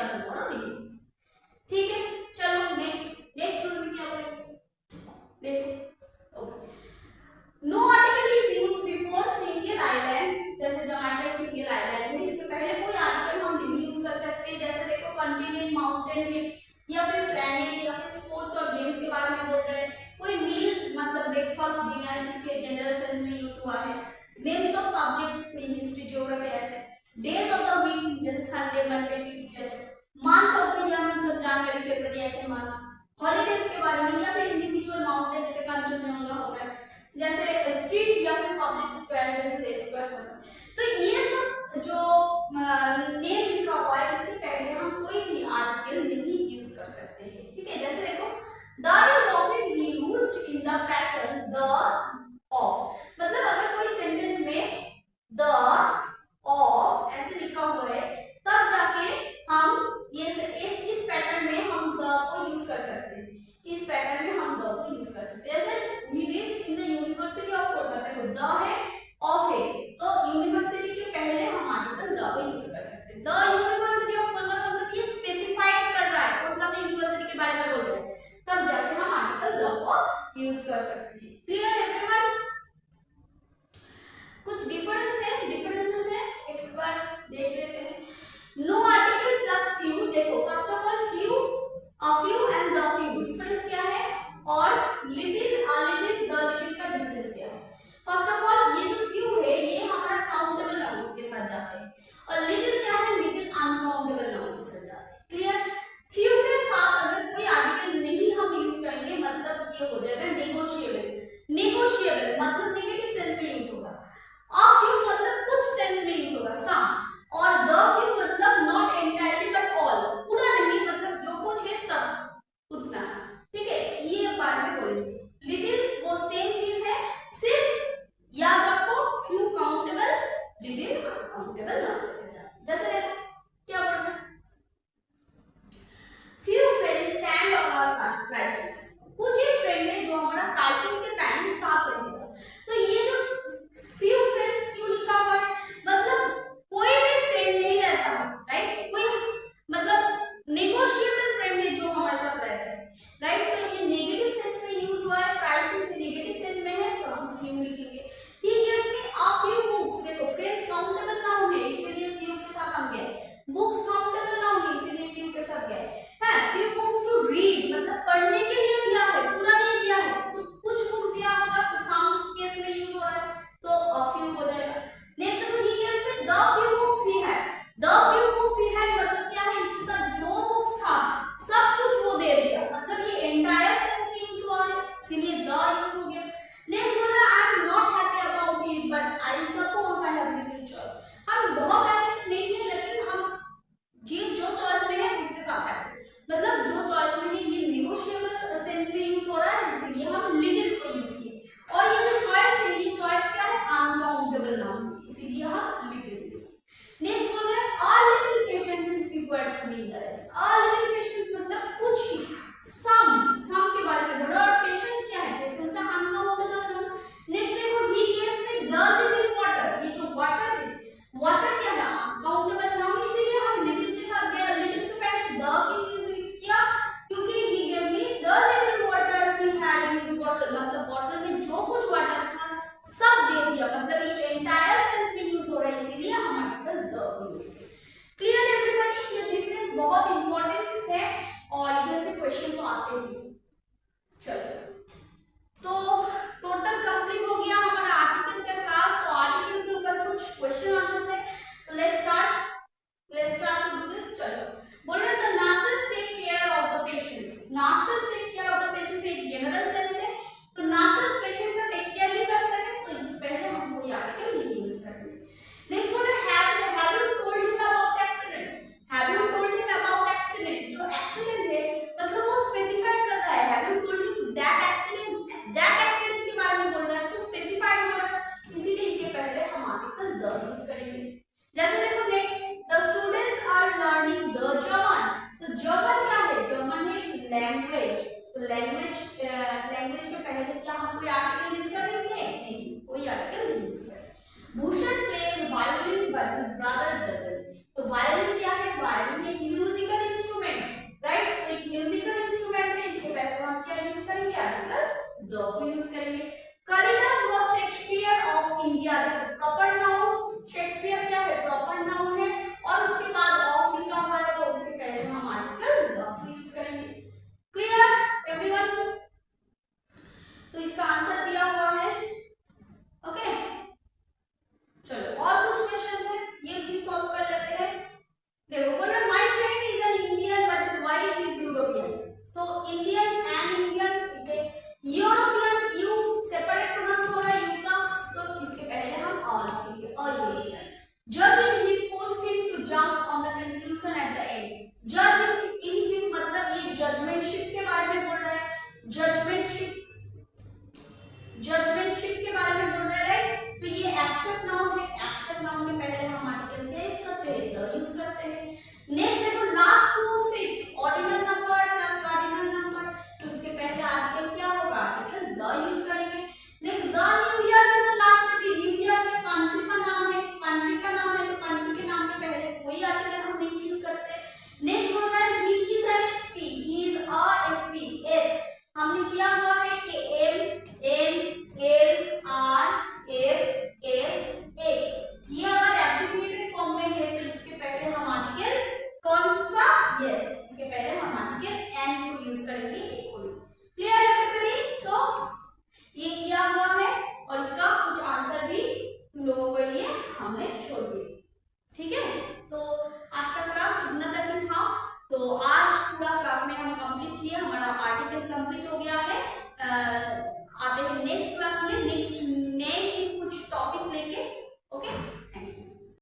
Speaker 1: नेवर टुमारो नहीं। ठीक है, चलो नेक्स्ट रूल में क्या बोलेंगे देखो। No article is used before single island, जैसे जमाइका सिंगल आइलैंड है, इसके पहले कोई आर्टिकल हम नहीं यूज कर सकते। जैसे देखो कंटिनेंट, माउंटेन है, या फिर प्लैनेट, या फिर स्पोर्ट्स और गेम्स के बारे में बोल रहे हैं। कोई मील्स मतलब ब्रेकफास्ट, डिनर, इसके जनरल सेंस में यूज हुआ है। नेम्स ऑफ सब्जेक्ट में हिस्ट्री, ज्योग्राफी ऐसे। डेज ऑफ द वीक जैसे संडे, मंडे, ट्यूसडे ऐसे। मंथ ऑफ द ईयर मतलब जनवरी, फरवरी ऐसे मंथ। हॉलीडेज के बारे में, या फिर इंडिविजुअल माउंटेन जैसे कंचनजंगा हो गया, जैसे स्ट्रीट या फिर पब्लिक स्क्वायर जैसे स्क्वायर होता है। तो ये सब जो नेम लिखा हुआ है इसके पहले हम कोई भी आर्टिकल नहीं यूज कर सकते हैं। ठीक है, जैसे देखो the is often used in the pattern the of, मतलब अगर कोई सेंटेंस में द ऑफ ऐसे लिखा हुआ है तब जाके हम ये इस पैटर्न में हम द को यूज कर सकते हैं। इस पैटर्न में हम द को यूज कर सकते हैं। जैसे meanings in the university of Kolkata को द है, ऑफ है, तो यूनिवर्सिटी के पहले हम आर्टिकल द को यूज कर सकते हैं। द यूनिवर्सिटी ऑफ कोलकाता मतलब ये स्पेसिफाइड कर रहा है, कोलकाता यूनिवर्सिटी के बारे में बोल रहा है, तब जाके हम आर्टिकल द को यूज कर सकते हैं। Clear everyone? कुछ डिफरेंसेस है, एक बार देख लेते हैं। नो आर्टिकल प्लस फ्यू, देखो first of all few, a few and the few difference क्या है, और little, a little, the little का डिफरेंस क्या है। फर्स्ट ऑफ ऑल ये जो फ्यू है ये हमारा काउंटेबल नाउन के साथ जाते हैं, और लिटिल क्या है, लिटिल अनकाउंटेबल नाउन के साथ जाते हैं। क्लियर? फ्यू के साथ अगर कोई आर्टिकल नहीं हम यूज करेंगे मतलब ये हो जाएगा नेगोशिएबल। नेगोशिएबल मतलब नेगेटिव सेंस में यूज होगा, अ फ्यू मतलब कुछ सेंस में यूज होगा, सम, और द फ्यू मतलब नॉट एंटायरली बट ऑल, पूरा नहीं मतलब जो कुछ है सब उतना। ठीक है, ये बारे में बोलेंगे। लिटिल वो सेम चीज है, सिर्फ याद रखो few countable, little uncountable noun से जाता। जैसे देखो क्या बोल रहा है, few friends stand on crisis, कुछ ही फ्रेंड है जो हमारा क्राइसिस के टाइम साथ रहेगा। तो ये जो फ्यू फ्रेंड्स क्यों लिखा हुआ है, मतलब कोई भी फ्रेंड नहीं रहता, राइट, कोई मतलब नेगोशिएबल फ्रेंड है जो हमारे साथ रहता है, राइट। सो ये नेगेटिव सेंस में यूज हुआ है, क्राइसिस नेगेटिव सेंस में है तो हम फ्यू लिखेंगे। ठीक है, इसमें अ फ्यू बुक्स, देखो फ्रेंड्स काउंटेबल नाउन है इसीलिए फ्यू के साथ हम गए, बुक्स काउंटेबल नाउन है इसीलिए फ्यू के साथ गए हैं। फ्यू बुक्स टू रीड मतलब पढ़ने के लिए दिया है, पूरा नहीं दिया है, तो कुछ बुक्स दिया होगा तो सम केस में यूज हो रहा है तो अ फ्यू हो जाएगा। नेक्स्ट देखो हियर पे द फ्यू बुक्स ही है, द फ्यू बुक्स ही है मतलब क्या है, इसके साथ जो बुक्स था सब कुछ वो दे दिया, मतलब ये एंटायर सेंस में यूज हुआ है इसीलिए द यूज हो गया। नेक्स्ट बोल रहा है I am not happy about it but I suppose I have little choice, हम बहुत हैप्पी तो नहीं है लेकिन हम जो चॉइस में है उसके साथ हैप्पी, मतलब जो चॉइस में है ये नेगोशिएबल सेंस में यूज हो रहा है इसीलिए हम लिटिल को यूज किए, और ये जो चॉइस है ये चॉइस क्या है, अनकाउंटेबल नाउन इसीलिए हम लिटिल यूज किए। नेक्स्ट बोल रहे हैं a little patience is required to meet the rest, a little patience मतलब कुछ ही, सम के बारे में बोल रहा है, और पेशेंस क्या है, पेशेंस है अनकाउंटेबल नाउन। नेक्स्ट देखो he give me the little water, ये जो वाटर है, वाटर क्या है, अनकाउंटेबल नाउन इसीलिए हम लिटिल के साथ गए, लिटिल के पहले द की यूज किया क्योंकि he give me the little water he had in his bottle, मतलब बॉटल में जो कुछ वाटर था सब दे दिया, मतलब ये एंटायर सेंस में यूज हो रहा है इसीलिए हम आर्टिकल द को यूज किया। Clear everybody? ये डिफरेंस बहुत इंपॉर्टेंट है और इधर से क्वेश्चन तो आते ही। चलो तो टोटल कंप्लीट हो गया हमारा आर्टिकल का क्लास, तो आर्टिकल के ऊपर कुछ क्वेश्चन आंसर्स है, तो let's start to do this. चलो बोल रहे the nurses take care of the patients, nurses take care of the patients एक जनरल सेंस है, तो नर्सेस पेशेंट का टेक केयर नहीं करते हैं तो इससे पहले हम कोई आर्टिकल नहीं यूज करेंगे। नेक्स्ट बोल रहे have you told him about accident, have you told him about accident, जो एक्सीडेंट है मतलब वो स्पेसिफाइड कर रहा है, have you told him that accident के बारे में बोल रहा है, सो स्पेसिफाइड हो रहा है इसीलिए इसके पहले हम आर्टिकल द यूज करेंगे। जैसे देखो next the students are learning the German, तो जर्मन क्या है, जर्मन है लैंग्वेज, तो लैंग्वेज के पहले क्या हम कोई आर्टिकल यूज करेंगे, नहीं कोई आर्टिकल नहीं यूज करेंगे। Bhushan plays violin but his brother doesn't, तो वायलिन क्या है,